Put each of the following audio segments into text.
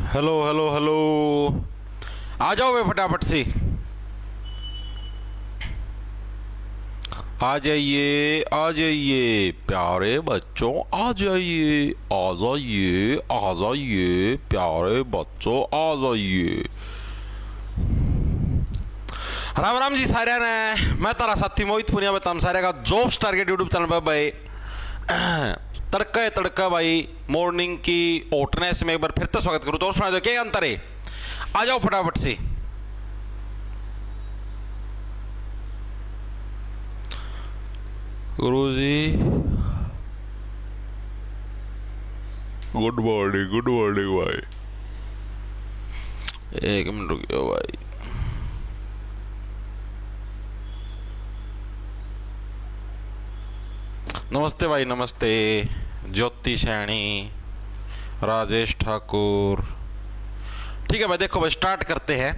Hello hello hello. आ जाओ बे फटाफट से। आ जाइए आ जाइए प्यारे बच्चों, आ जाइए आ जाइए आ जाइए प्यारे बच्चों, आ जाइए। राम राम जी सारे ने। मैं तारा साथी मोहित पुनिया बताऊं सारे का जॉब स्टार के यूट्यूब चैनल पर भाई तड़का है तड़का भाई मॉर्निंग की ओटनेस में एक बार फिर तो स्वागत करूं। तो सुना दो क्या अंतर है, आ जाओ फटाफट से। गुरुजी गुड मॉर्निंग भाई। एक मिनट रुकियो भाई। नमस्ते भाई नमस्ते। ज्योति सैनी, राजेश ठाकुर। ठीक है भाई, देखो भाई स्टार्ट करते हैं।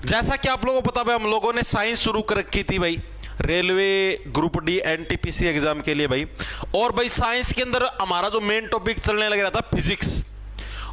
जैसा कि आप लोगों को पता भाई, हम लोगों ने साइंस शुरू कर रखी थी भाई railway group D NTPC exam के लिए भाई। और भाई साइंस के अंदर हमारा जो मेन टॉपिक चलने लग रहा था फिजिक्स,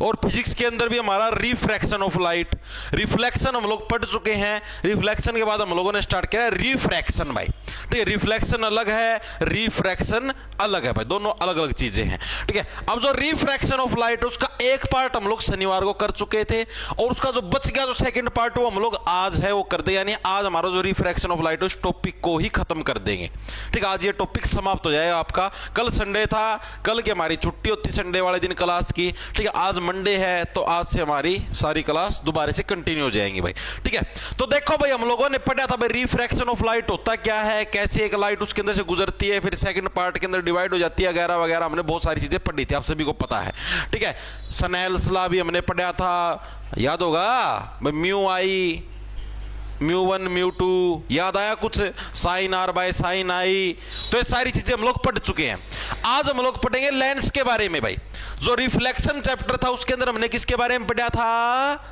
और फिजिक्स के अंदर भी हमारा रिफ्रैक्शन ऑफ लाइट। रिफ्लेक्शन हम लोग पढ़ चुके हैं। रिफ्लेक्शन के बाद हम लोगों ने स्टार्ट किया रिफ्रैक्शन भाई। ठीक है, रिफ्लेक्शन अलग है, रिफ्रैक्शन अलग है भाई, दोनों अलग अलग चीजें हैं। ठीक है, अब जो रिफ्रैक्शन ऑफ लाइट उसका एक पार्ट हम लोग शनिवार को कर चुके थे, और उसका जो बच गया जो सेकंड पार्ट वो हम लोग आज है वो कर दे, यानी आज हमारा जो रिफ्रैक्शन ऑफ लाइट उस टॉपिक को ही खत्म कर देंगे। ठीक है, आज ये टॉपिक समाप्त हो जाएगा आपका। कल संडे था, कल की हमारी छुट्टी होती संडे वाले दिन क्लास की। ठीक है, आज मंडे है तो आज से हमारी सारी क्लास दोबारा से कंटिन्यू हो जाएंगी भाई। ठीक है, तो देखो भाई हम लोगों ने पढ़ा था भाई रिफ्रैक्शन ऑफ लाइट होता क्या है, कैसे एक लाइट उसके अंदर से गुजरती है, फिर सेकंड पार्ट के अंदर डिवाइड हो जाती है वगैरह वगैरह। हमने बहुत सारी चीजें पढ़ी थी, आप सभी को पता है। ठीक है, स्नेल्स लॉ भी हमने पढ़ा था, याद होगा भाई। म्यू आई, म्यू वन म्यू टू, याद आया कुछ? साइन आर बाय साइन आई। तो ये सारी चीजें हम लोग पढ़ चुके हैं। आज हम लोग पढ़ेंगे लेंस के बारे में भाई। जो रिफ्लेक्शन चैप्टर था उसके अंदर हमने किसके बारे में पढ़ा था?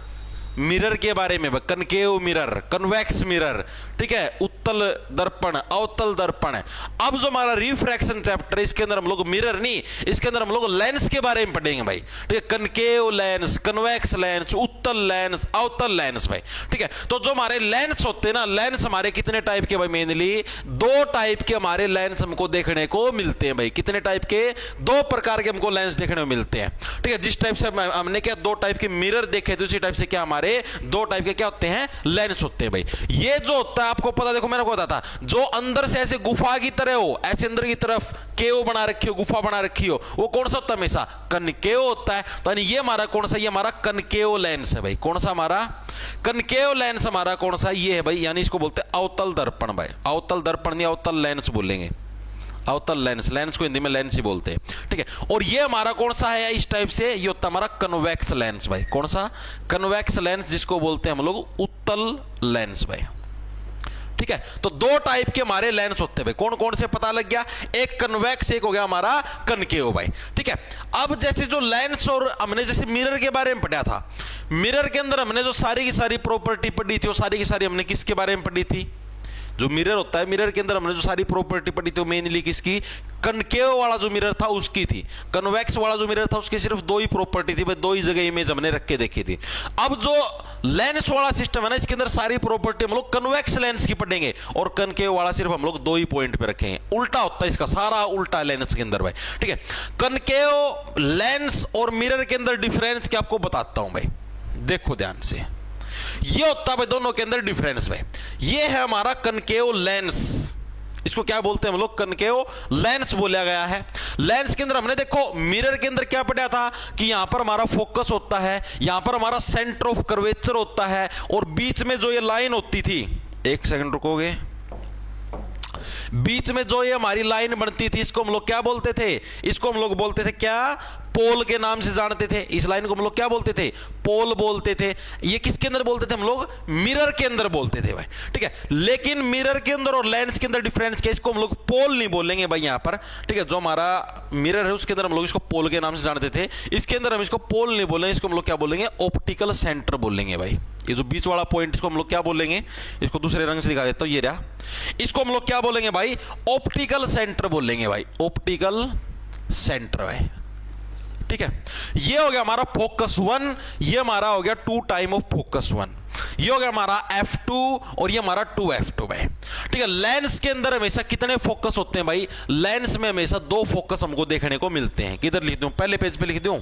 मिरर के बारे में, कनकेव मिरर, कन्वेक्स मिरर। ठीक है, उत्तल दर्पण, अवतल दर्पण। अब जो हमारा रिफ्रैक्शन चैप्टर है इसके अंदर हम लोग मिरर नहीं, इसके अंदर हम लोग लेंस के बारे में पढ़ेंगे भाई। ठीक है, कनकेव लेंस, कन्वेक्स लेंस, उत्तल लेंस, अवतल लेंस भाई। ठीक है, तो जो हमारे लेंस होते हैं ना, लेंस हमारे कितने टाइप के भाई? मेनली दो टाइप के हमारे लेंस हमको देखने को मिलते हैं भाई। कितने टाइप के? दो प्रकार के हमको लेंस देखने को मिलते हैं। ठीक है, जिस टाइप से हमने क्या दो टाइप के मिरर देखे थे, उसी टाइप से क्या हमारे दो टाइप के क्या होते हैं? लेंस होते हैं भाई। ये जो होता है आपको पता, देखो मैंने को बताया था, जो अंदर से ऐसे गुफा की तरह हो, ऐसे अंदर की तरफ केव बना रखी हो, गुफा बना रखी हो, वो कौन सा होता है? हमेशा कनकेव होता है। तो ये हमारा कौन सा? ये हमारा कनकेव लेंस है भाई। कौन सा हमारा? कनकेव लेंस हमारा कौन सा? ये है भाई, यानी इसको बोलते हैं अवतल दर्पण भाई। अवतल दर्पण नहीं, अवतल लेंस बोलेंगे। अवतल लेंस, लेंस को हिंदी में लेंस ही बोलते हैं। ठीक है, और ये हमारा कौन सा है? इस टाइप से ये होता है हमारा कन्वेक्स लेंस भाई। कौन सा? कन्वेक्स लेंस, जिसको बोलते हैं हम लोग उत्तल लेंस भाई। ठीक है, तो दो टाइप के हमारे लेंस होते हैं भाई। कौन कौन से पता लग गया? एक कन्वेक्स, एक हो गया हमारा कनकेव भाई। ठीक है, अब जैसे जो लेंस, और हमने जैसे मिरर के बारे में पढ़ा था, मिरर के अंदर हमने जो सारी की सारी प्रॉपर्टी पढ़ी थी, वो सारी की सारी हमने किसके बारे में पढ़ी थी? जो मिरर होता है, मिरर के अंदर हमने जो सारी प्रॉपर्टी पढ़ी थी मेनली किसकी? कनकेव वाला जो मिरर था उसकी थी। कन्वेक्स वाला जो मिरर था उसकी सिर्फ दो ही प्रॉपर्टी थी भाई, दो ही जगह इमेज हमने रख के देखी थी। अब जो लेंस वाला सिस्टम है ना, इसके अंदर सारी प्रॉपर्टी हम लोग कन्वेक्स लेंस की पढ़ेंगे, और कनकेव वाला सिर्फ हम लोग दो ही पॉइंट पे रखेंगे। उल्टा होता है इसका, सारा उल्टा लेंस के अंदर भाई। ठीक है, कनकेव लेंस और मिरर के अंदर डिफरेंस क्या आपको बताता हूं भाई, देखो ध्यान से। ये होता है भाई दोनों के अंदर डिफरेंस भाई। ये है हमारा कनकेव लेंस, इसको क्या बोलते हैं हम लोग? कनकेव लेंस बोला गया है। लेंस के अंदर हमने देखो मिरर के अंदर क्या पढ़ा था कि यहां पर हमारा फोकस होता है, यहां पर हमारा सेंटर ऑफ कर्वेचर होता है, और बीच में जो ये लाइन होती थी, एक सेकंड रुकोगे, बीच में जो ये हमारी लाइन बनती थी इसको हम लोग क्या बोलते थे? इसको हम लोग बोलते थे क्या? पोल के नाम से जानते थे। इस लाइन को हम लोग क्या बोलते थे? पोल बोलते थे। ये किसके अंदर बोलते थे हम लोग? मिरर के अंदर बोलते थे भाई। ठीक है, लेकिन मिरर के अंदर और लेंस के अंदर डिफरेंस क्या? इसको हम लोग पोल नहीं बोलेंगे भाई यहां पर। ठीक है, जो हमारा मिरर है उसके अंदर हम लोग इसको पोल के नाम से जानते थे, इसके अंदर हम इसको पोल नहीं बोलेंगे, इसको हम लोग क्या बोलेंगे? ऑप्टिकल सेंटर बोलेंगे भाई। ये जो बीच वाला पॉइंट, इसको हम लोग क्या बोलेंगे? इसको दूसरे रंग से दिखा देता हूं, ये रहा। इसको हम लोग क्या बोलेंगे भाई? ऑप्टिकल सेंटर बोलेंगे भाई, ऑप्टिकल सेंटर भाई। ठीक है, ये हो गया हमारा फोकस 1, ये हमारा हो गया 2 टाइम ऑफ फोकस 1, ये हो गया हमारा f2 और ये हमारा 2f2 भाई। ठीक है, लेंस के अंदर हमेशा कितने फोकस होते हैं भाई? लेंस में हमेशा 2 फोकस हमको देखने को मिलते हैं। किधर लिख दूं? पहले पेज पे लिख दूं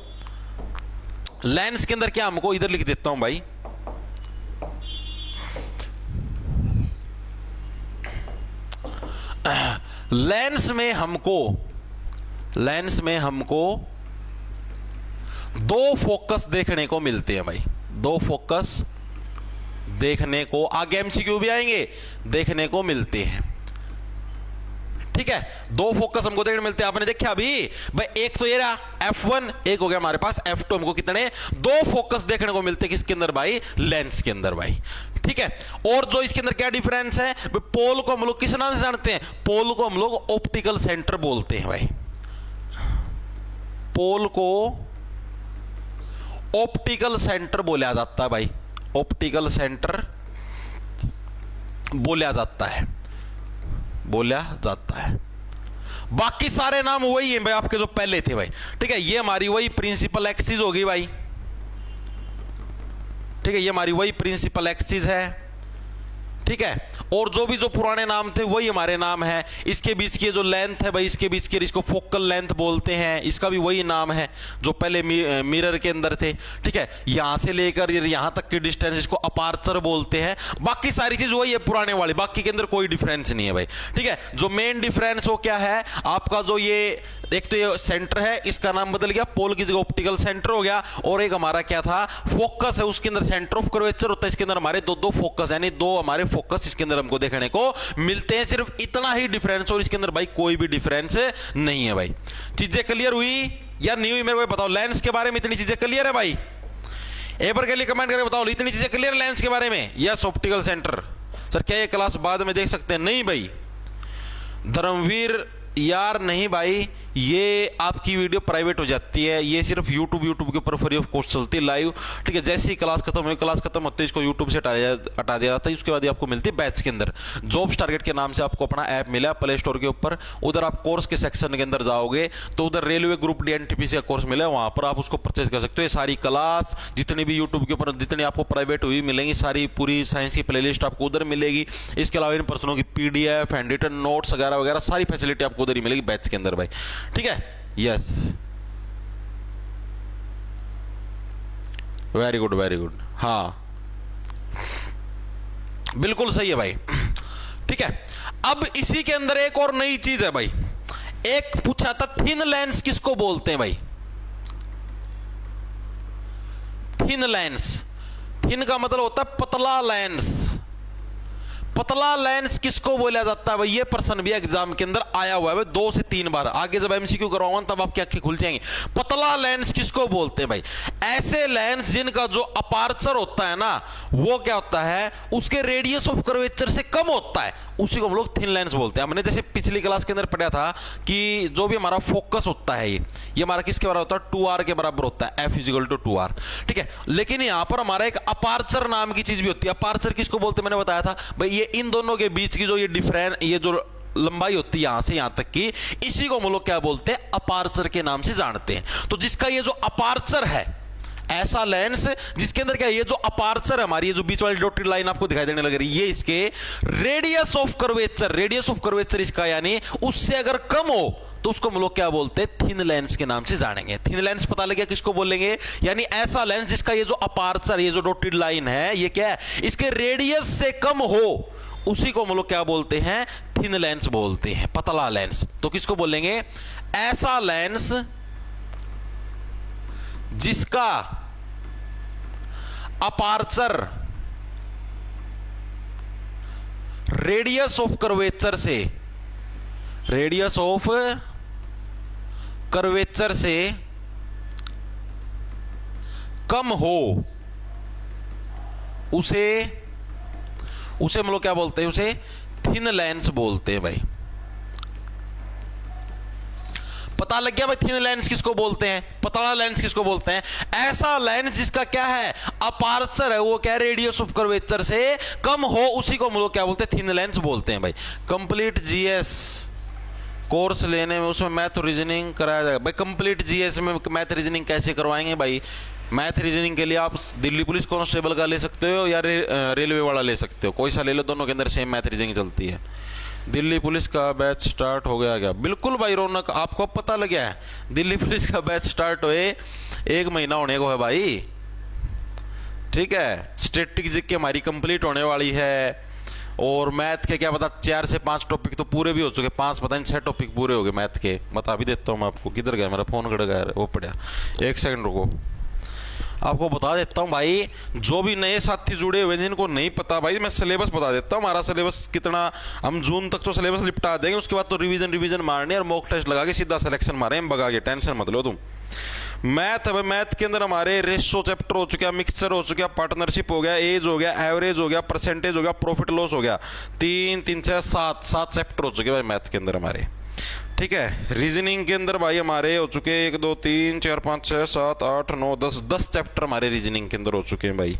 लेंस के अंदर क्या हमको, इधर लिख देता हूं भाई, लेंस में हमको 2 फोकस देखने को मिलते हैं भाई, 2 फोकस देखने को, आगे एमसीक्यू भी आएंगे, देखने को मिलते हैं। ठीक है, 2 फोकस हमको देखने मिलते हैं। आपने देखा अभी भाई, एक तो ये रहा f1, एक हो गया हमारे पास f2, हमको कितने 2 फोकस देखने को मिलते हैं किसके अंदर भाई? लेंस के अंदर भाई। ठीक है, और जो इसके अंदर क्या डिफरेंस है? पोल को हम लोग किस नाम से जानते हैं? पोल को हम लोग ऑप्टिकल सेंटर बोलते हैं भाई, पोल को ऑप्टिकल सेंटर बोला जाता है भाई, ऑप्टिकल सेंटर बोला जाता है, बोला जाता है। बाकी सारे नाम वही हैं भाई आपके जो पहले थे भाई। ठीक है, ये हमारी वही प्रिंसिपल एक्सिस होगी भाई। ठीक है, ये हमारी वही प्रिंसिपल एक्सिस है। ठीक है, और जो पुराने नाम थे वही हमारे नाम है। इसके बीच की जो लेंथ है भाई, इसके बीच के, इसको फोकल लेंथ बोलते हैं, इसका भी वही नाम है जो पहले मिरर के अंदर थे। ठीक है, यहां से लेकर यहां तक की डिस्टेंस, इसको अपार्चर बोलते हैं। बाकी सारी चीज वही है पुराने वाली, बाकी के अंदर कोई डिफरेंस नहीं है भाई। ठीक है, जो मेन डिफरेंस वो क्या है आपका, जो ये एक तो ये सेंटर है, इसका नाम बदल गया, पोल की जगह ऑप्टिकल सेंटर हो गया, और एक हमारा क्या था, फोकस है, उसके अंदर सेंटर ऑफ कर्वेचर होता है। इसके अंदर हमारे 2 फोकस, यानी 2 हमारे फोकस इसके अंदर हमको देखने को मिलते हैं। सिर्फ इतना ही डिफरेंस, और इसके अंदर भाई कोई भी डिफरेंस नहीं है भाई। चीजें क्लियर हुई या नहीं हुई मेरे को बताओ? लेंस के बारे में इतनी चीजें क्लियर है भाई? एक बार के लिए कमेंट करके बताओ, इतनी चीजें क्लियर लेंस के बारे में? Yes, optical centre. सर क्या ये क्लास बाद में देख सकते हैं? नहीं भाई धर्मवीर यार, नहीं भाई, ये आपकी वीडियो प्राइवेट हो जाती है, ये सिर्फ यूट्यूब के ऊपर फ्री ऑफ कॉस्ट चलती है लाइव। ठीक है, जैसे ही क्लास खत्म हुई, क्लास खत्म होते ही इसको यूट्यूब से हटा दिया जाता है। उसके बाद आपको मिलती है बैच के अंदर, जॉब्स टारगेट के नाम से आपको अपना ऐप मिला प्ले स्टोर के ऊपर। उधर आप कोर्स के सेक्शन के अंदर जाओगे तो उधर रेलवे ग्रुप डी एनटीपीसी का कोर्स मिला है, वहां पर आप उसको परचेज कर सकते हो। ये सारी क्लास जितनी भी यूट्यूब के ऊपर जितनी आपको प्राइवेट हुई मिलेंगी, सारी पूरी साइंस की प्लेलिस्ट आपको उधर मिलेगी। इसके अलावा इन पर्सनों की PDF, हैंड रिटन नोट्स वगैरह वगैरह सारी फैसिलिटी आपको उधर ही मिलेगी बैच के अंदर भाई। ठीक है, yes, very good very good, हाँ बिल्कुल सही है भाई। ठीक है, अब इसी के अंदर एक और नई चीज है भाई। एक पूछा था थिन लेंस किसको बोलते हैं भाई? थिन लेंस, थिन का मतलब होता है पतला लेंस। पतला लेंस किसको बोला जाता है भाई? ये प्रश्न भी एग्जाम के अंदर आया हुआ है 2 से 3 बार। आगे जब एमसीक्यू करवाऊंगा तब आपकी आंखें खुल जाएंगी। पतला लेंस किसको बोलते हैं भाई? ऐसे लेंस जिनका जो अपार्चर होता है ना, वो क्या होता है, उसके रेडियस ऑफ कर्वेचर से कम होता है, उसी को हम लोग थिन लेंस बोलते हैं। हमने जैसे पिछली क्लास के अंदर पढ़ा था कि जो भी हमारा फोकस होता है ये हमारा किसके बराबर होता है? 2r के बराबर होता है, F = 2r। ठीक है, लेकिन यहां पर हमारा एक अपार्चर नाम की चीज भी होती है। अपार्चर किसको बोलते हैं मैंने बताया था भाई, ये इन दोनों के बीच की जो ये डिफरेंस, ये जो लंबाई होती है यहां से यहां तक की, इसी को हम लोग क्या बोलते हैं? अपार्चर के नाम से जानते हैं। तो जिसका ये जो अपार्चर है, ऐसा लेंस जिसके अंदर क्या है, ये जो अपार्चर है हमारी, ये जो बीच वाली डॉटेड लाइन आपको दिखाई देने लग रही है, ये इसके रेडियस ऑफ कर्वेचर इसका, यानी उससे अगर कम हो तो उसको हम लोग क्या बोलते हैं? थिन लेंस के नाम से जानेंगे। थिन लेंस पता लग गया किसको बोलेंगे? यानी ऐसा लेंस जिसका ये जो अपार्चर, ये जो डॉटेड लाइन है, ये क्या है, इसके रेडियस से कम हो, उसी को हम लोग क्या बोलते हैं? थिन लेंस बोलते हैं, पतला लेंस। तो किसको बोलेंगे? ऐसा लेंस जिसका अपार्चर रेडियस ऑफ कर्वेचर से कम हो, उसे हम लोग क्या बोलते हैं? उसे थिन लेंस बोलते हैं भाई। पता लग गया भाई थिन लेंस किसको बोलते हैं, पतला लेंस किसको बोलते हैं? ऐसा लेंस जिसका क्या है, अपार्चर है, वो क्या है, रेडियस ऑफ कर्वेचर से कम हो, उसी को हम लोग क्या बोलते हैं? थिन लेंस बोलते हैं भाई। कंप्लीट जीएस कोर्स लेने में उसमें मैथ रीजनिंग कराया जाएगा भाई। कंप्लीट जीएस में मैथ रीजनिंग कैसे करवाएंगे भाई? मैथ रीजनिंग के लिए आप दिल्ली पुलिस कांस्टेबल का ले सकते हो या रेलवे वाला ले सकते हो, कोई सा ले लो, दोनों के अंदर सेम मैथ रीजनिंग चलती है। दिल्ली पुलिस का बैच स्टार्ट हो गया क्या? बिल्कुल भाई रौनक, आपको पता लग गया है दिल्ली पुलिस का बैच स्टार्ट हुए 1 महीना होने को है भाई। ठीक है, स्टैटिक जीके हमारी कंप्लीट होने वाली है, और मैथ के क्या पता 4 से 5 टॉपिक तो पूरे भी हो चुके, 5 पता नहीं 6 टॉपिक पूरे हो गए मैथ के। बता भी देता हूँ मैं आपको। किधर गया मेरा फोन? खड़ गया वो पड़ा, 1 सेकंड रुको, आपको बता देता हूँ भाई। जो भी नए साथी जुड़े हुए हैं जिनको नहीं पता भाई, मैं सिलेबस बता देता हूँ। हमारा सिलेबस कितना, हम जून तक तो सिलेबस निपटा देंगे, उसके बाद तो रिवीजन मारने और मॉक टेस्ट लगा के सीधा सिलेक्शन मारे हम भगा के, टेंशन मत लो तुम। मैथ के अंदर हमारे रेशो चैप्टर हो चुका, मिक्सचर हो चुका, पार्टनरशिप हो गया, एज हो गया, एवरेज हो गया, परसेंटेज हो गया, प्रॉफिट लॉस हो गया, 3 3 6 7 चैप्टर हो चुके भाई मैथ के अंदर हमारे। ठीक है, रीजनिंग के अंदर भाई हमारे हो चुके 1 2 3 4 5 6 7 8 9 10 चैप्टर हमारे रीजनिंग के अंदर हो चुके हैं भाई।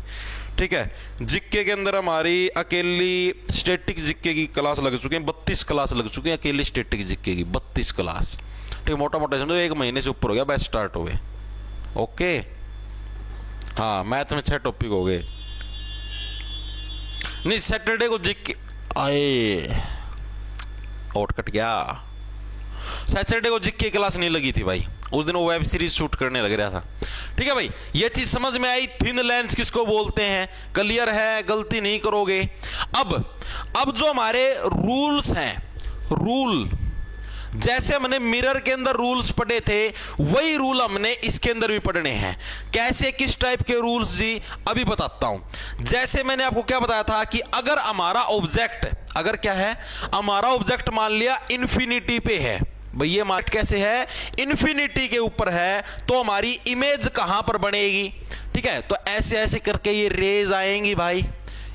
ठीक है, जिक्के के अंदर हमारी अकेली स्टैटिक जिक्के की क्लास लग चुके हैं, 32 क्लास लग चुके हैं अकेली स्टैटिक जिक्के की, 32 क्लास। ठीक है, मोटा मोटा समझो 1 महीने से ऊपर हो गया बैच स्टार्ट हो गए। ओके, हाँ मैथ में 6 टॉपिक हो गए। नहीं सैटरडे को जिक्के आए आउट कट गया, सैटरडे को जिक्के क्लास नहीं लगी थी भाई, उस दिन वो वेब सीरीज शूट करने लग रहा था। ठीक है भाई, ये चीज समझ में आई, थिन लेंस किसको बोलते हैं, क्लियर है, गलती नहीं करोगे। अब जो हमारे रूल्स हैं, रूल जैसे हमने मिरर के अंदर रूल्स पढ़े थे वही रूल हमने इसके अंदर भी पढ़ने हैं। कैसे, किस टाइप के रूल्स जी, अभी बताता हूं। जैसे मैंने आपको क्या बताया था कि अगर हमारा ऑब्जेक्ट, अगर क्या है, हमारा ऑब्जेक्ट मान लिया इन्फिनिटी पे है भाई, ये मार्क कैसे है, इन्फिनिटी के ऊपर है, तो हमारी इमेज कहां पर बनेगी? ठीक है, तो ऐसे ऐसे करके ये रेज आएंगी भाई,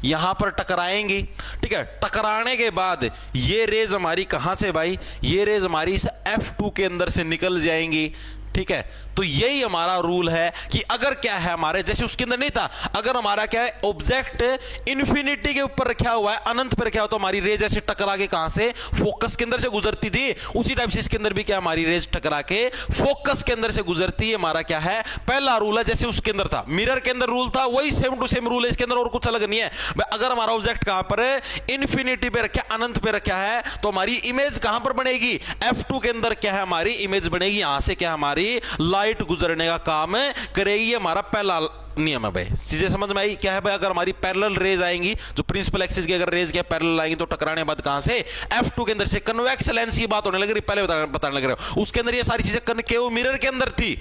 यहां पर टकराएंगी। ठीक है, टकराने के बाद ये रेज हमारी कहां से भाई, ये रेज हमारी इस F2 के अंदर से निकल जाएंगी। ठीक है, तो यही हमारा रूल है कि अगर क्या है हमारे, जैसे उसके अंदर नहीं था, अगर हमारा क्या है ऑब्जेक्ट इन्फिनिटी के ऊपर रखा हुआ है, अनंत पर रखा हुआ, तो हमारी रेज ऐसे टकरा के कहां से, फोकस के अंदर से गुजरती थी, उसी टाइप से इसके अंदर भी क्या हमारी रेज टकरा के फोकस के अंदर से गुजरती है। हमारा क्या है पहला रूल है, जैसे उसके अंदर था, मिरर के अंदर रूल था, वही सेम टू सेम रूल है इसके अंदर, और कुछ अलग नहीं है। अगर हमारा ऑब्जेक्ट कहां पर है, इन्फिनिटी पे रखा, अनंत पे रखा है, तो हमारी इमेज कहां पर बनेगी, F2 के अंदर क्या है हमारी इमेज बनेगी, यहां से क्या हमारी लाइट गुजरने का काम करेगी। ये हमारा पहला नियम है भाई, चीजें समझ में आई? क्या है भाई, अगर हमारी पैरेलल रेज आएंगी, जो प्रिंसिपल एक्सिस की अगर रेज क्या पैरेलल आएंगी, तो टकराने के बाद कहां से, F2 के अंदर से। कन्वेक्स लेंस की बात होने लग रही, पहले बताने लग रहे हो, उसके अंदर ये सारी चीजें कनकेव मिरर के अंदर थी,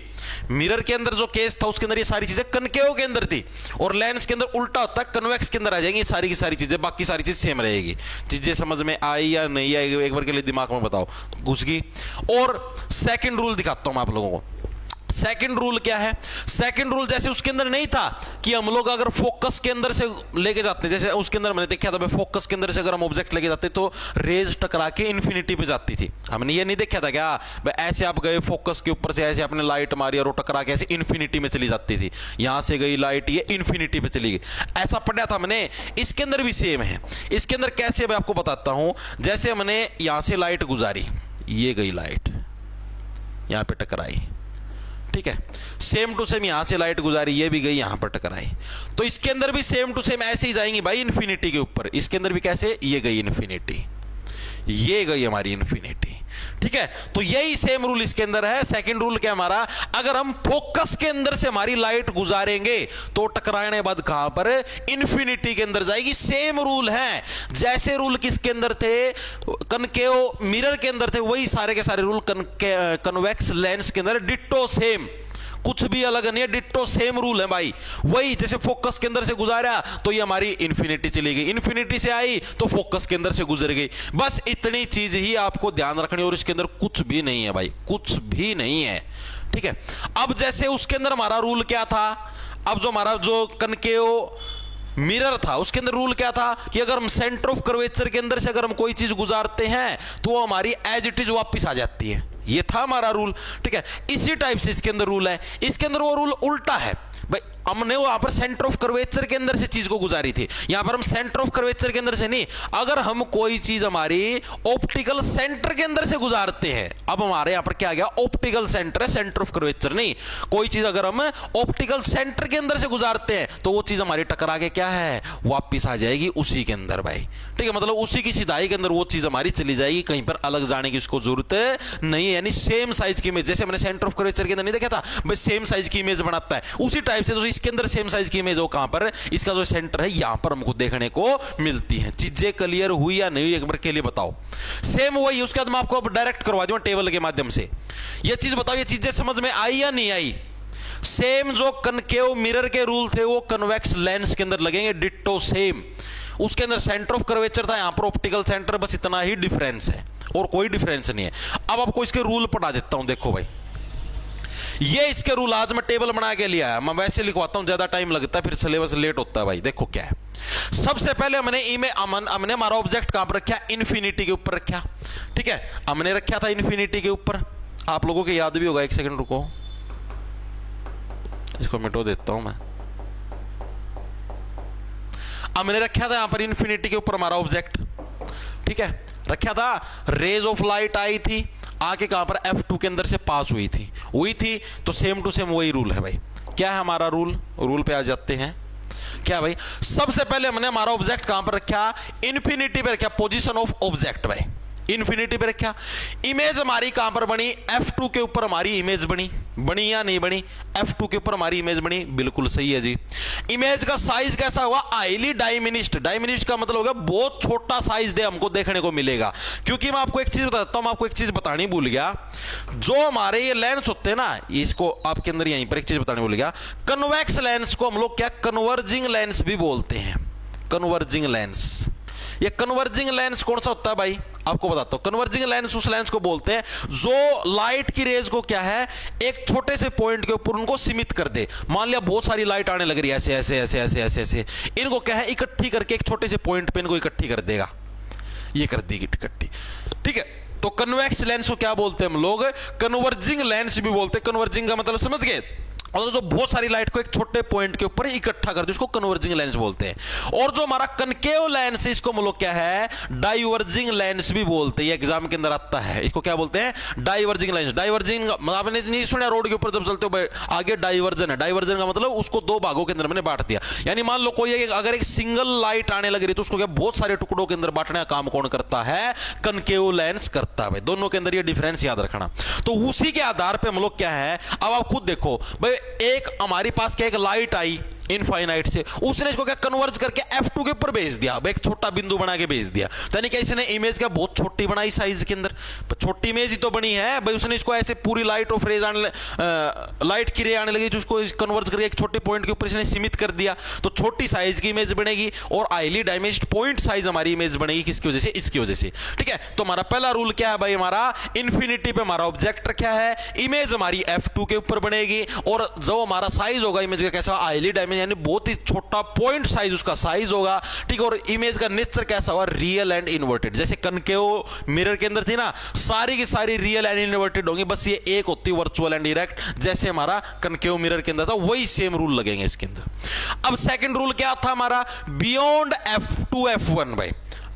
मिरर के अंदर जो केस था उसके अंदर ये सारी चीजें कनकेव के अंदर थी, और लेंस के अंदर उल्टा होता है, कन्वेक्स के अंदर आ जाएंगी सारी की सारी चीजें, बाकी सारी चीज सेम रहेगी। चीजें समझ में आई या नहीं आई, एक बार के लिए दिमाग में बताओ, घुस गई। और सेकंड रूल दिखाता हूं मैं आप लोगों को। सेकंड रूल क्या है, सेकंड रूल जैसे उसके अंदर नहीं था कि हम लोग अगर फोकस के अंदर से लेके जाते हैं, जैसे उसके अंदर मैंने देखा था भाई, फोकस के अंदर से अगर हम ऑब्जेक्ट लेके जाते तो रेज टकरा के इन्फिनिटी पे जाती थी। हमने ये नहीं देखा था क्या भाई, ऐसे आप गए फोकस के ऊपर से, ऐसे आपने लाइट मारी और वो टकरा के ऐसे इन्फिनिटी में चली जाती थी, यहां से गई लाइट, ये इन्फिनिटी पे चली गई, ऐसा पढ़ा था मैंने। इसके अंदर भी सेम है। इसके अंदर कैसे मैं आपको बताता हूं, जैसे हमने यहां से लाइट गुजारी, ये गई लाइट यहां पे टकराई, ठीक है, सेम टू सेम यहां से लाइट गुजारी, ये भी गई यहां पर टकराई, तो इसके अंदर भी सेम टू सेम ऐसे ही जाएंगी भाई इन्फिनिटी के ऊपर। इसके अंदर भी कैसे, ये गई इन्फिनिटी, ये गई हमारी इन्फिनिटी। ठीक है, तो यही सेम रूल इसके अंदर है। सेकंड रूल क्या हमारा, अगर हम फोकस के अंदर से हमारी लाइट गुजारेंगे तो टकराने बाद कहां पर, इन्फिनिटी के अंदर जाएगी। सेम रूल है, जैसे रूल किसके अंदर थे, कनकेव मिरर के अंदर थे, वही सारे के सारे रूल कन्वेक्स लेंस के अंदर डिट्टो सेम, कुछ भी अलग नहीं है, डिट्टो सेम रूल है भाई। वही जैसे फोकस के अंदर से गुजारा तो ये हमारी इन्फिनिटी चली गई, इन्फिनिटी से आई तो फोकस के अंदर से गुजर गई। बस इतनी चीज ही आपको ध्यान रखनी, और इसके अंदर कुछ भी नहीं है भाई, कुछ भी नहीं है। ठीक है, अब जैसे उसके अंदर हमारा रूल क्या था, अब जो हमारा जो कनकेव मिरर था उसके अंदर रूल क्या था कि अगर हम सेंटर ऑफ कर्वेचर के अंदर से अगर हम कोई चीज गुजारते हैं तो वो हमारी एज इट इज वापस आ जाती है, ये था हमारा रूल। ठीक है, इसी टाइप से इसके अंदर रूल है। इसके अंदर वो रूल उल्टा है, भाई हमने वहां पर सेंटर ऑफ कर्वेचर के अंदर से चीज को गुजारी थी, यहां पर हम सेंटर ऑफ कर्वेचर के अंदर से नहीं। अगर हम कोई चीज हमारी ऑप्टिकल सेंटर के अंदर से गुजारते हैं, अब हमारे यहां पर क्या आ गया, ऑप्टिकल सेंटर है, सेंटर ऑफ कर्वेचर नहीं। कोई चीज अगर हम ऑप्टिकल सेंटर के अंदर से गुजारते हैं तो वो चीज हमारी टकरा के क्या है, वापिस आ जाएगी उसी के अंदर भाई। ठीक है, मतलब उसी की सिधाई के अंदर वो चीज हमारी चली जाएगी, कहीं पर अलग जाने की उसको जरूरत नहीं है। यानी सेम साइज की इमेज, जैसे मैंने सेंटर ऑफ कर्वेचर के अंदर नहीं देखा था भाई, सेम साइज की इमेज बनाता है, उसी टाइप से जो इसके अंदर सेम साइज की इमेज हो, कहां पर, इसका जो सेंटर है यहां पर हमको देखने को मिलती है। चीजें क्लियर हुई या नहीं, एक बार के लिए बताओ। सेम वही, उसके बाद मैं आपको अब डायरेक्ट करवा दूंगा टेबल के माध्यम से। ये चीज बताओ, ये चीजें समझ में आई या नहीं आई। सेम जो कनकेव मिरर के रूल थे वो कन्वेक्स लेंस के अंदर लगेंगे, डिट्टो सेम। उसके अंदर सेंटर ऑफ कर्वेचर था, यहां पर ऑप्टिकल सेंटर, बस इतना ही डिफरेंस है और कोई डिफरेंस नहीं है। अब आपको इसके रूल पढ़ा देता हूं, देखो भाई, ये इसके रूल आज मैं टेबल बना के लिया है, मैं वैसे लिखवाता हूं, ज्यादा टाइम लगता है, फिर सिलेबस लेट होता है भाई। देखो क्या है, सबसे पहले हमने हमारा ऑब्जेक्ट कहां पर रखा, इन्फिनिटी के ऊपर रखा। ठीक है, हमने रखा था इन्फिनिटी के ऊपर, आप लोगों के याद भी होगा, एक सेकंड रुको, इसको मिटो देता हूं मैं। हमने रखा था यहां पर इन्फिनिटी के ऊपर हमारा ऑब्जेक्ट। ठीक है, रखा था, रेज ऑफ लाइट आई थी, आके कहां पर F2 के अंदर से पास हुई थी, तो सेम टू सेम वही रूल है भाई। क्या है हमारा रूल पे आ जाते हैं। क्या भाई, सबसे पहले हमने हमारा ऑब्जेक्ट कहां पर रखा, इन्फिनिटी पे रखा, पोजीशन ऑफ ऑब्जेक्ट भाई, इन्फिनिटी पे रखा। इमेज हमारी कहां पर बनी, F2 के ऊपर हमारी इमेज बनी या नहीं बनी, F2 के ऊपर हमारी इमेज बनी, बिल्कुल सही है जी। इमेज का साइज कैसा हुआ, हाईली डायमिनिश्ड। डायमिनिश्ड का मतलब होगा बहुत छोटा साइज दे हमको देखने को मिलेगा। क्योंकि मैं आपको एक चीज बताता हूं, मैं आपको एक चीज बतानी भूल गया, जो हमारे ये लेंस होते हैं ना, इसको आपके अंदर यहीं पर एक चीज बतानी भूल गया, कन्वेक्स लेंस को हम लोग क्या कन्वर्जिंग लेंस भी बोलते हैं, कन्वर्जिंग लेंस। ये कन्वर्जिंग लेंस कौन सा होता है भाई, आपको बताता हूं। कन्वर्जिंग लेंस उस लेंस को बोलते हैं जो लाइट की रेज को क्या है, एक छोटे से पॉइंट के ऊपर उनको सीमित कर दे। मान लिया बहुत सारी लाइट आने लग रही है, ऐसे ऐसे ऐसे ऐसे ऐसे ऐसे, इनको क्या है, इकट्ठी करके एक छोटे से पॉइंट पे इनको इकट्ठी कर देगा, ये कर देगी इकट्ठी। ठीक है, तो कन्वेक्स लेंस को क्या बोलते हैं हम लोग, कन्वर्जिंग लेंस भी बोलते हैं। कन्वर्जिंग का मतलब समझ गए, और जो बहुत सारी लाइट को एक छोटे पॉइंट के ऊपर इकट्ठा कर दे उसको कन्वर्जिंग लेंस बोलते हैं। और जो हमारा कनकेव लेंस है इसको हम लोग क्या है, डाइवर्जिंग लेंस भी बोलते हैं। ये एग्जाम के अंदर आता है, इसको क्या बोलते हैं, डाइवर्जिंग लेंस। डाइवर्जिंग आपने नहीं सुना, रोड के ऊपर जब चलते हो आगे डाइवर्जन है, डाइवर्जन का मतलब उसको दो भागों के अंदर मैंने बांट दिया। यानी मान लो कोई अगर एक सिंगल लाइट आने लग रही तो उसको क्या बहुत सारे टुकड़ों के अंदर बांटने का काम कौन करता है, कनकेव लेंस करता है। दोनों के अंदर ये डिफरेंस याद रखना। तो उसी के आधार पर हम लोग क्या है, अब आप खुद देखो भाई, एक हमारे पास क्या, एक लाइट आई इनफाइनाइट से, उसने इसको क्या कन्वर्ज करके F2 के ऊपर भेज दिया, एक छोटा बिंदु बना के भेज दिया। तो यानी क्या इसने इमेज का बहुत छोटी बनाई साइज के अंदर, छोटी इमेज ही तो बनी है भाई। उसने इसको ऐसे पूरी लाइट ऑफ रेज लाइट की रे आने लगी तो उसको कन्वर्ज करके एक छोटे पॉइंट के ऊपर इसने सीमित कर दिया, तो छोटी साइज की इमेज बनेगी और हाईली डायमेंस्ड पॉइंट साइज हमारी इमेज बनेगी। किसकी वजह से, इसकी वजह से। ठीक है, तो हमारा पहला रूल क्या है भाई, हमारा इन्फिनिटी पे हमारा ऑब्जेक्ट रखा है, इमेज हमारी F2 के ऊपर बनेगी, और जो हमारा साइज होगा इमेज का कैसा, हाईली डायमेंस्ड, यानी बहुत ही छोटा पॉइंट साइज उसका साइज होगा। ठीक है, और इमेज का नेचर कैसा होगा, रियल एंड इन्वर्टेड। जैसे कनकेव मिरर के अंदर थी ना, सारी की सारी रियल एंड इन्वर्टेड होंगी, बस ये एक होती है वर्चुअल एंड डायरेक्ट, जैसे हमारा कनकेव मिरर के अंदर था, वही सेम रूल लगेंगे इसके अंदर। अब सेकंड रूल क्या था हमारा, बियॉन्ड F2 F1 भाई।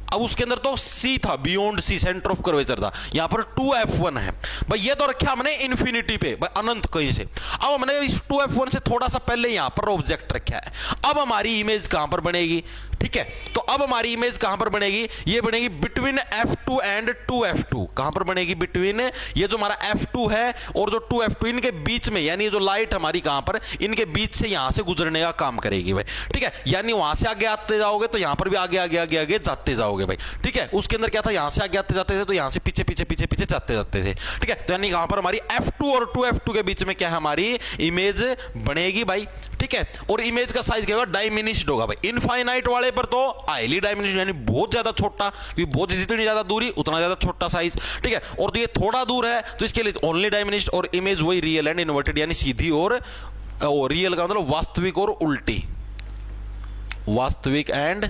अब उसके अंदर तो C था, beyond C centre of curvature था, यहां पर 2F1 है भाई। ये तो रखा हमने इन्फिनिटी पे भाई, अनंत कहीं से। अब हमने इस 2F1 से थोड़ा सा पहले यहां पर ऑब्जेक्ट रखा है। अब हमारी इमेज कहां पर बनेगी, ठीक है, तो अब हमारी इमेज कहां पर बनेगी, ये बनेगी बिटवीन F2 एंड 2F2। कहां पर बनेगी, बिटवीन, ये जो हमारा F2 है और जो 2F2 इनके बीच में, यानी जो लाइट हमारी कहां पर, इनके बीच से यहां से गुजरने का काम करेगी भाई। ठीक है, यानी वहां से आगे आते जाओगे तो यहां पर भी आगे आगे आगे आगे जाते जाओगे भाई। ठीक है, उसके अंदर क्या था, यहां से आगे आते जाते थे तो यहां से पीछे पीछे पीछे पीछे जाते जाते थे। ठीक है, तो यानी यहां पर हमारी F2 और 2F2 के बीच में क्या है, हमारी इमेज बनेगी भाई। ठीक है, और इमेज का साइज क्या होगा, डायमिनिश्ड होगा भाई। इनफाइनाइट वाले पर तो हाईली डायमिनिश्ड, यानी बहुत ज्यादा छोटा, क्योंकि बहुत जितनी ज्यादा दूरी उतना ज्यादा छोटा साइज। ठीक है, और तो ये थोड़ा दूर है तो इसके लिए ओनली डायमिनिश्ड, और इमेज वही रियल एंड इन्वर्टेड, यानी सीधी और रियल का मतलब वास्तविक और उल्टी, वास्तविक एंड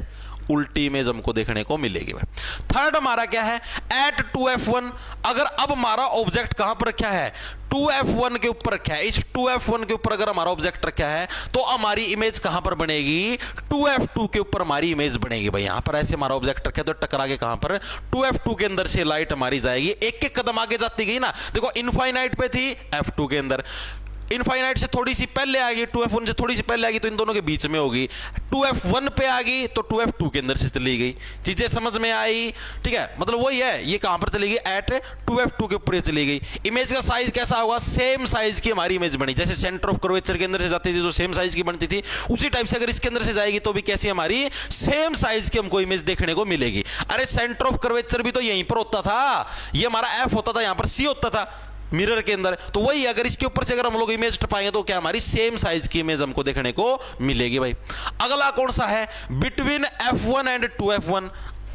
उल्टी इमेज हमको देखने को मिलेगी भाई। थर्ड हमारा क्या है, एट 2f1। अगर अब हमारा ऑब्जेक्ट कहां पर रखा है, 2f1 के ऊपर रखा है। इस 2f1 के ऊपर अगर हमारा ऑब्जेक्ट रखा है तो हमारी इमेज कहां पर बनेगी, 2f2 के ऊपर हमारी इमेज बनेगी भाई। यहां पर ऐसे हमारा ऑब्जेक्ट रखा है तो टकरा के कहां पर, 2f2 के अंदर से लाइट हमारी जाएगी। एक एक कदम आगे जाती गई ना, देखो इनफाइनाइट पे थी f2 के अंदर, इनफाइनाइट से थोड़ी सी पहले आ गई, 2f1 से थोड़ी सी पहले आ गई तो इन दोनों के बीच में होगी। 2f1 पे आ गई तो 2f2 के अंदर से चली गई। चीजें समझ में आई, ठीक है, मतलब वही है, ये कहां पर चली गई, एट 2f2 के ऊपर चली गई। इमेज का साइज कैसा होगा, सेम साइज की हमारी इमेज बनी। जैसे सेंटर ऑफ कर्वेचर के अंदर से जाती थी तो सेम साइज की बनती थी, उसी टाइप से अगर इसके अंदर से जाएगी तो भी कैसी हमारी सेम साइज की हमको इमेज देखने को मिलेगी। अरे सेंटर ऑफ कर्वेचर भी तो यहीं पर होता था, ये हमारा एफ होता था, यहां पर सी होता था मिरर के अंदर। तो वही अगर इसके ऊपर से अगर हम लोग इमेज टपाएंगे तो क्या हमारी सेम साइज की इमेज हमको देखने को मिलेगी भाई। अगला कौन सा है, बिटवीन f1 एंड 2f1।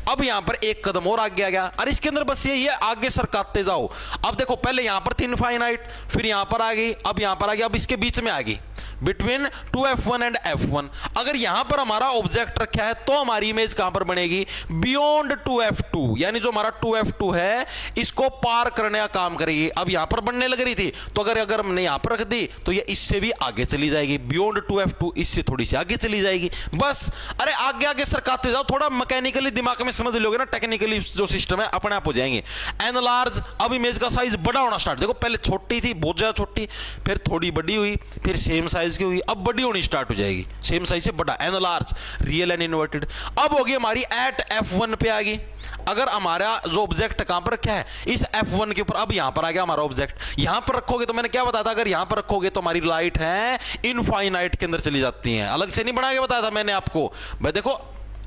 अब यहां पर एक कदम और आगे आ गया, और इसके अंदर बस यही है, आगे सरकाते जाओ। अब देखो पहले यहां पर थी इनफाइनाइट, फिर यहां पर आ गई, अब यहां पर आ गई, अब इसके बीच में आ गई, बिटवीन 2f1 एंड f1। अगर यहां पर हमारा ऑब्जेक्ट रखा है तो हमारी इमेज कहां पर बनेगी, बियॉन्ड 2f2, यानी जो हमारा 2f2 है इसको पार करने का काम करेगी। अब यहां पर बनने लग रही थी तो अगर हमने यहां पर रख दी तो ये इससे भी आगे चली जाएगी, बियॉन्ड 2f2, इससे थोड़ी सी आगे चली जाएगी बस। अरे आगे आगे सरकाते जाओ, थोड़ा मैकेनिकली दिमाग में समझ लोगे ना, टेक्निकली जो सिस्टम है अपने आप हो जाएंगे। एनलार्ज, अब इमेज का साइज बड़ा होना स्टार्ट, देखो पहले छोटी थी, बहुत ज्यादा छोटी, फिर थोड़ी बड़ी हुई, फिर सेम साइज की हुई, अब बड़ी होनी स्टार्ट हो जाएगी, सेम साइज से बड़ा, एनलार्ज, रियल एंड इन्वर्टेड। अब होगी हमारी एट f1 पे आ गई। अगर हमारा जो ऑब्जेक्ट कहां पर रखा है, इस f1 के ऊपर, अब यहां पर आ गया हमारा ऑब्जेक्ट, यहां पर रखोगे तो मैंने क्या बताया था, अगर यहां पर रखोगे तो हमारी लाइट है इनफाइनाइट के अंदर चली जाती है। अलग से नहीं बना के बताया था मैंने आपको, भाई देखो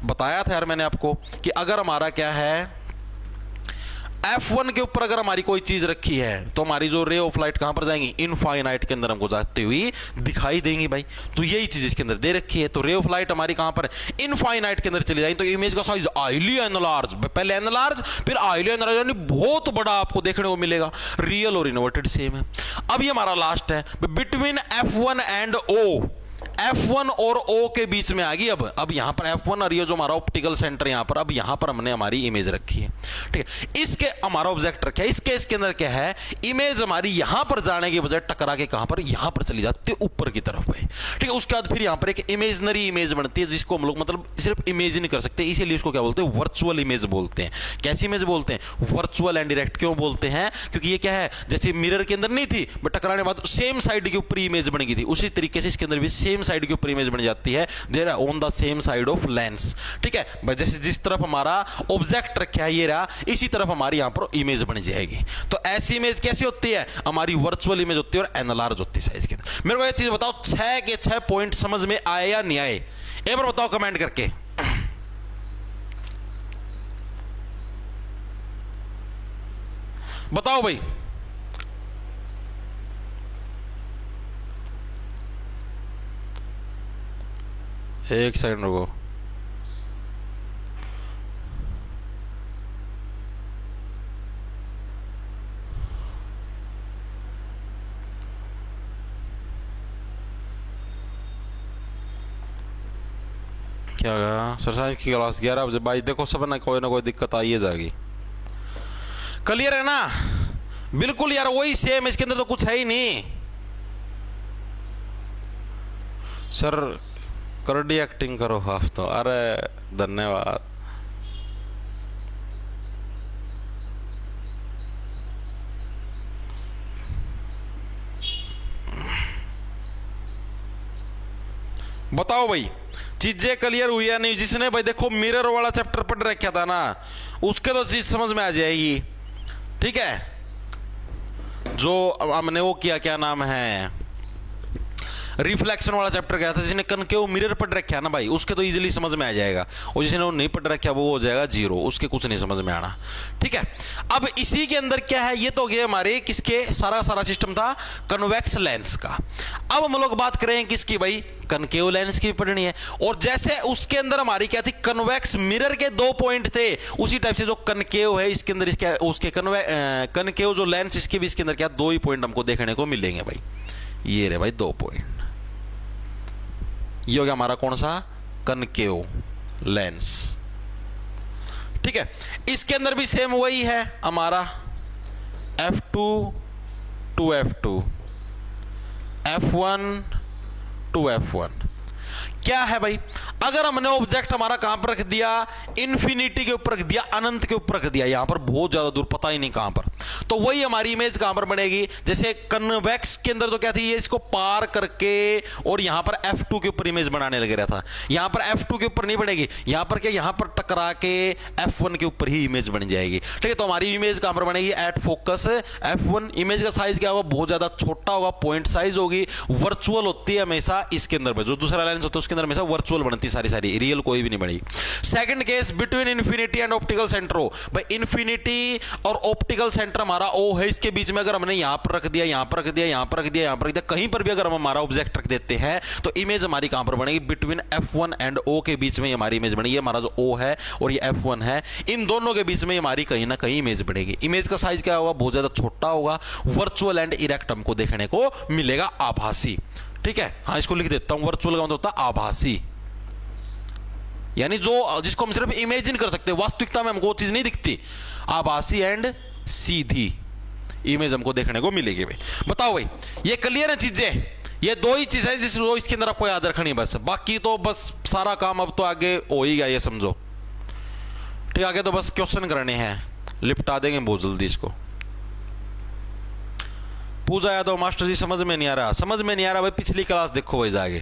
बताया था यार मैंने आपको कि अगर हमारा क्या है, F1 के ऊपर अगर हमारी कोई चीज रखी है तो हमारी जो रे ऑफ लाइट कहां पर जाएंगी, इनफाइनाइट के अंदर हमको जाती हुई दिखाई देंगी भाई। तो यही चीज इसके अंदर दे रखी है, तो रे ऑफ लाइट हमारी कहां पर, इनफाइनाइट के अंदर चली जाएगी। तो इमेज का साइज हाईली एनलार्ज, पहले एनलार्ज फिर हाईली एनलार्ज, यानी बहुत बड़ा आपको देखने को मिलेगा। रियल और इन्वर्टेड सेम है। अब ये हमारा लास्ट है, between F1 and O, F1 और O के बीच में आ गई। अब यहां पर F1 और ये जो हमारा ऑप्टिकल सेंटर यहां पर, अब यहां पर हमने हमारी इमेज रखी है, ठीक है, इसके हमारा ऑब्जेक्ट रखा है। इसके इसके अंदर क्या है, इमेज हमारी यहां पर जाने के बजाय टकरा के कहां पर, यहां पर चली जाती है ऊपर की तरफ भाई, ठीक है। उसके बाद फिर यहां पर एक इमेजनरी इमेज बनती है जिसको हम लोग मतलब सिर्फ इमेज ही नहीं कर सकते, इसीलिए इसको क्या बोलते हैं, वर्चुअल इमेज बोलते हैं। कैसी इमेज बोलते हैं, वर्चुअल एंड डायरेक्ट। क्यों बोलते हैं, क्योंकि ये क्या है, जैसे मिरर के अंदर नहीं थी बट टकराने के बाद सेम साइड के ऊपर इमेज बन गई थी, उसी तरीके से इसके अंदर भी सेम साइड के ऊपर इमेज बन जाती है, there on the same side of lens, ठीक है। जैसे जिस तरफ हमारा ऑब्जेक्ट रखा है ये रहा, इसी तरफ हमारी यहां पर इमेज बन जाएगी। तो ऐसी इमेज कैसी होती है, हमारी वर्चुअल इमेज होती है और एनलार्ज होती है साइज के अंदर। मेरे को ये चीज बताओ, 6 के 6 पॉइंट समझ में आए या नहीं आए, एक बार बताओ कमेंट करके। बताओ भाई, एक सेकंड रुको। क्या गया सर, साइंस की क्लास 11 बजे भाई, देखो सब ना कोई दिक्कत आई है जाएगी। क्लियर है ना, बिल्कुल यार वही सेम, इसके अंदर तो कुछ है ही नहीं सर। करडी एक्टिंग करो आप तो, अरे धन्यवाद। बताओ भाई चीजें क्लियर हुई या नहीं, जिसने भाई देखो मिरर वाला चैप्टर पढ़ रखा था ना, उसके तो चीज समझ में आ जाएगी, ठीक है। जो हमने वो किया, क्या नाम है, रिफ्लेक्शन वाला चैप्टर क्या था, जिसने कनकेव मिरर पढ़ रखा है ना भाई, उसके तो इजीली समझ में आ जाएगा, और जिसने वो नहीं पढ़ रखा वो हो जाएगा जीरो, उसके कुछ नहीं समझ में आना, ठीक है। अब इसी के अंदर क्या है, ये तो गए हमारे किसके, सारा सिस्टम था कन्वेक्स लेंस का। अब हम लोग बात करें किसकी भाई, कनकेव लेंस की पढ़नी है। और जैसे उसके अंदर हमारी क्या थी, कन्वेक्स मिरर के 2 पॉइंट थे, उसी टाइप से जो कनकेव है इसके अंदर इसके उसके कनकेव जो लेंस इसके भी इसके अंदर क्या 2 ही पॉइंट हमको देखने को मिलेंगे भाई। ये रहे भाई 2 पॉइंट, ये हो गया हमारा कौन सा, कनकेव, लेंस। ठीक है, इसके अंदर भी सेम वही है हमारा f2 to f2, f1 to f1। क्या है भाई, अगर हमने ऑब्जेक्ट हमारा कहां पर रख दिया, इंफिनिटी के ऊपर रख दिया, अनंत के ऊपर रख दिया, यहां पर बहुत ज्यादा दूर, पता ही नहीं कहां पर, तो वही हमारी इमेज कहां पर बनेगी। जैसे कन्वेक्स के अंदर तो क्या थी, ये इसको पार करके और यहां पर f2 के ऊपर इमेज बनाने लग रहा था, यहां पर f2 के ऊपर नहीं बनेगी, यहां पर क्या, यहां पर टकरा के f1 के ऊपर ही इमेज बन जाएगी। ठीक है, तो हमारी इमेज कहां पर बनेगी, एट फोकस f1। इमेज का साइज क्या होगा, बहुत ज्यादा छोटा होगा, पॉइंट साइज होगी, वर्चुअल होती है हमेशा इसके अंदर, जो दूसरा लेंस होता है उसके अंदर हमेशा वर्चुअल बनती सारी, रियल कोई भी नहीं बनेगी। Second case, between infinity and optical centre O, भाई इंफिनिटी और ऑप्टिकल सेंटर हमारा O है, इसके बीच में अगर हमने यहां पर रख दिया, यहां पर रख दिया, यहां पर रख दिया, यहां पर रख दिया, कहीं पर भी अगर हम हमारा ऑब्जेक्ट रख देते हैं तो इमेज हमारी कहां पर बनेगी, बिटवीन f1 एंड O के बीच में हमारी इमेज बनेगी। हमारा जो O है और ये f1 है, इन दोनों के बीच में हमारी कहीं ना कहीं इमेज बनेगी। इमेज का साइज क्या होगा, बहुत ज्यादा छोटा होगा, वर्चुअल एंड इरेक्ट हमको देखने को मिलेगा, आभासी। ठीक है, हाँ इसको लिख देता हूं, वर्चुअल का मतलब होता है आभासी, यानी जो जिसको हम सिर्फ इमेजिन कर सकते हैं, वास्तविकता में हमको वो चीज नहीं दिखती, आभासी एंड सीधी इमेज हमको देखने को मिलेगी। भाई बताओ भाई, ये क्लियर है चीजें, ये दो ही चीजें हैं जिस इसके अंदर आपको याद रखनी है बस, बाकी तो बस सारा काम अब तो आगे हो ही गया, ये समझो। ठीक, आगे तो बस क्वेश्चन करने हैं, लिपटा देंगे बहुत जल्दी इसको। पूछा या तो मास्टर जी समझ में नहीं आ रहा, समझ में नहीं आ रहा भाई, पिछली क्लास देखो भाई जाके।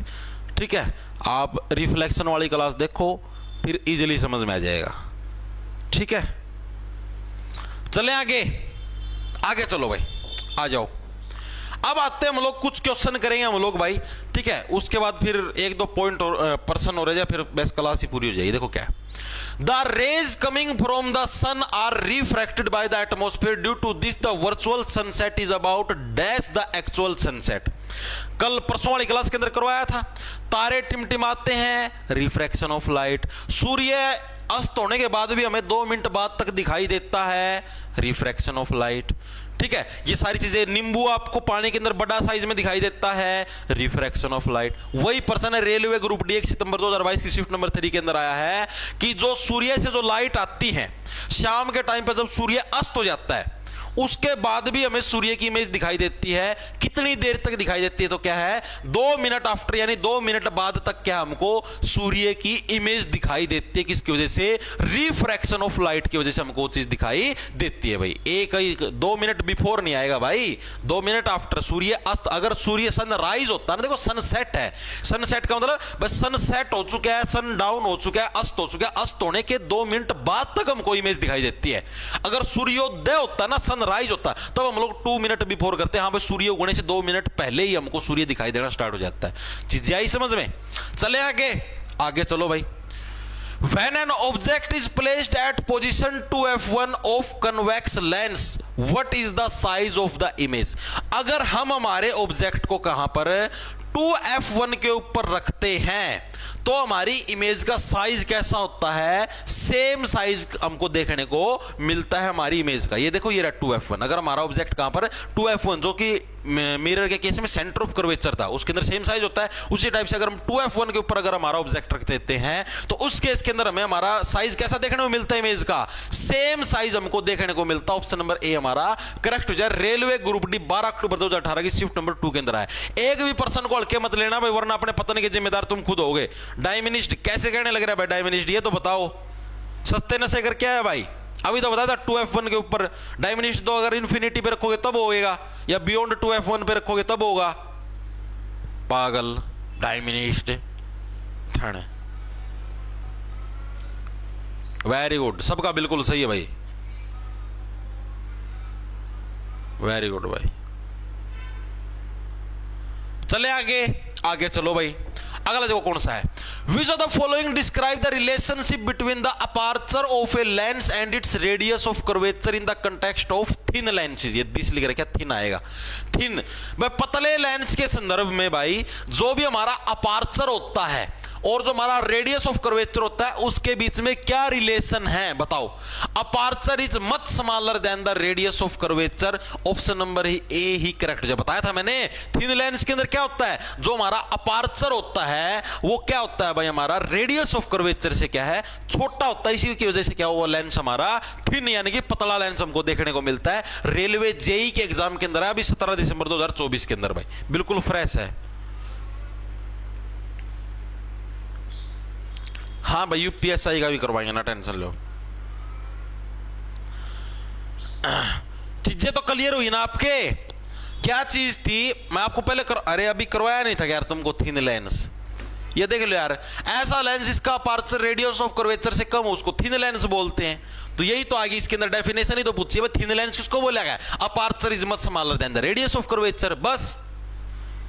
ठीक है, आप रिफ्लेक्शन वाली क्लास देखो, फिर इजीली समझ में आ जाएगा। ठीक है, चले आगे, आगे चलो भाई, आ जाओ। अब आते हैं हम लोग, कुछ क्वेश्चन करेंगे हम लोग भाई। ठीक है, उसके बाद फिर एक दो पॉइंट पर्सन हो रहे हैं, फिर बेस क्लास ही पूरी हो जाएगी। देखो क्या, the rays coming from the sun are refracted by the atmosphere, due to this the virtual sunset is about dash the actual sunset. कल परसों वाली क्लास के अंदर करवाया था, तारे टिमटिमाते हैं, रिफ्रैक्शन ऑफ लाइट। सूर्य अस्त होने के बाद भी हमें 2 मिनट बाद तक दिखाई देता है, रिफ्रैक्शन ऑफ लाइट। ठीक है, ये सारी चीजें, नींबू आपको पानी के अंदर बड़ा साइज में दिखाई देता है, रिफ्रैक्शन ऑफ लाइट। वही पर्सन है, रेलवे ग्रुप डी 1 सितंबर 2022 की शिफ्ट नंबर 3 के अंदर आया है कि जो सूर्य से जो लाइट आती है शाम के टाइम पर, जब सूर्य अस्त हो जाता है उसके बाद भी हमें सूर्य की इमेज दिखाई देती है। कितनी देर तक दिखाई देती है, तो क्या है, 2 मिनट आफ्टर, यानी 2 मिनट बाद तक क्या हमको सूर्य की इमेज दिखाई देती है। किसकी वजह से, रिफ्रैक्शन ऑफ लाइट की वजह से हमको वो चीज दिखाई देती है भाई। एक 2 मिनट बिफोर नहीं आएगा भाई, 2 मिनट आफ्टर। सूर्य अस्त, अगर सूर्य सनराइज होता है ना, देखो सनसेट है, सनसेट का मतलब बस सनसेट हो चुका है, सन डाउन हो चुका है, अस्त हो चुका है, अस्त होने के 2 मिनट बाद तक हमको इमेज दिखाई देती है। अगर सूर्योदय होता है ना, सनराइज होता है, तब हम लोग 2 मिनट बिफोर करते हैं, हाँ भाई सूर्य उगने से 2 मिनट पहले ही हमको सूर्य दिखाई देना स्टार्ट हो जाता है। चीजें आई समझ में? चले आगे, आगे चलो भाई। When an object is placed at position 2f1 of convex lens, what is the size of the image? अगर हम हमारे ऑब्जेक्ट को कहां पर 2f1 के ऊपर रखते हैं तो हमारी इमेज का साइज कैसा होता है, सेम साइज हमको देखने को मिलता है हमारी इमेज का। ये देखो, ये रहा 2f1। अगर हमारा ऑब्जेक्ट कहां पर 2f1, जो कि मिरर के केस में सेंटर ऑफ कर्वेचर था, उसके अंदर सेम साइज होता है, उसी टाइप से अगर हम 2f1 के ऊपर अगर हमारा ऑब्जेक्ट रख देते हैं तो उस केस के अंदर हमें हमारा साइज कैसा देखने को मिलता है, इमेज का सेम साइज हमको देखने को मिलता है। ऑप्शन नंबर ए हमारा करेक्ट हो जाए। रेलवे ग्रुप डी 12 अक्टूबर 2018 की शिफ्ट नंबर 2 के अंदर आया। एक भी पर्सन को हल्के मत लेना भाई, वरना अपने पतन के जिम्मेदार तुम खुद होगे। डायमिनिस्ट कैसे कहने लग रहा है भाई, डायमिनिस्ट ये तो बताओ, सस्ते नशे कर क्या है भाई? अभी तो बताया था 2f1 के ऊपर, डायमिनिस्ट तो अगर इंफिनिटी पे रखोगे तब होगा, या बियॉन्ड 2f1 पे रखोगे तब होगा। पागल डायमिनिस्ट थाने। वेरी गुड, सबका बिल्कुल सही है भाई, वेरी गुड भाई। चले आगे, आगे चलो भाई। अगला देखो कौन सा है, which of the following describe the relationship between the aperture of a lens and its radius of curvature in the context of thin lenses. ये 20 लिख रखा, थिन आएगा, थिन। भाई पतले लेंस के संदर्भ में भाई जो भी हमारा अपर्चर होता है और जो हमारा रेडियस ऑफ कर्वेचर होता है उसके बीच में क्या रिलेशन है बताओ। Aperture is much smaller than the radius of curvature, option number A he correct. जो बताया था मैंने, थिन लेंस के अंदर क्या होता है, जो हमारा अपार्चर होता है वो क्या होता है भाई, हमारा रेडियस ऑफ कर्वेचर से क्या है, छोटा होता है। इसी की वजह से क्या हुआ, लेंस हमारा थिन यानी कि पतला लेंस हमको देखने को मिलता है। रेलवे जेई के एग्जाम के अंदर है अभी 17 दिसंबर 2024 के अंदर भाई, बिल्कुल फ्रेश है। हाँ भाई यूपीएसआई का भी करवाएंगे ना, टेंशन लो। चीजें तो क्लियर हुई ना आपके, क्या चीज थी मैं आपको पहले अरे अभी करवाया नहीं था यार तुमको, थिन लेंस। ये देख लो यार, ऐसा लेंस जिसका अपर्चर रेडियस ऑफ कर्वेचर से कम हो उसको थिन लेंस बोलते हैं। तो यही तो आगे इसके अंदर डेफिनेशन ही तो पूछी है, थिन लेंस किसको बोला गया, aperture is much smaller than the radius of curvature. बस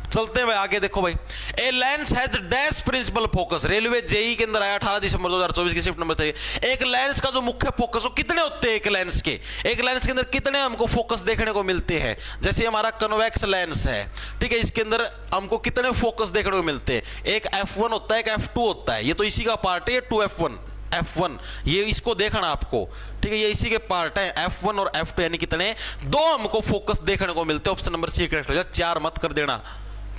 चलते हैं भाई आगे, देखो भाई, a lens has dash principal focus. Railway JE के अंदर आया 18 दिसंबर 2024 की शिफ्ट नंबर 3। एक लेंस का जो मुख्य फोकस वो कितने होते हैं, एक लेंस के, एक लेंस के अंदर कितने हमको फोकस देखने को मिलते हैं। जैसे हमारा कन्वेक्स लेंस है, ठीक है, इसके अंदर हमको कितने फोकस देखने को मिलते हैं, एक f1 होता है, एक f2 होता है। ये तो इसी का पार्ट है, 2f1 ये इसको देखना आपको, ठीक है, ये इसी के पार्ट है, f1 और f2 यानी कितने, दो हमको फोकस देखने को मिलते हैं। ऑप्शन नंबर सी करेक्ट हो जाए, 4 मत कर देना,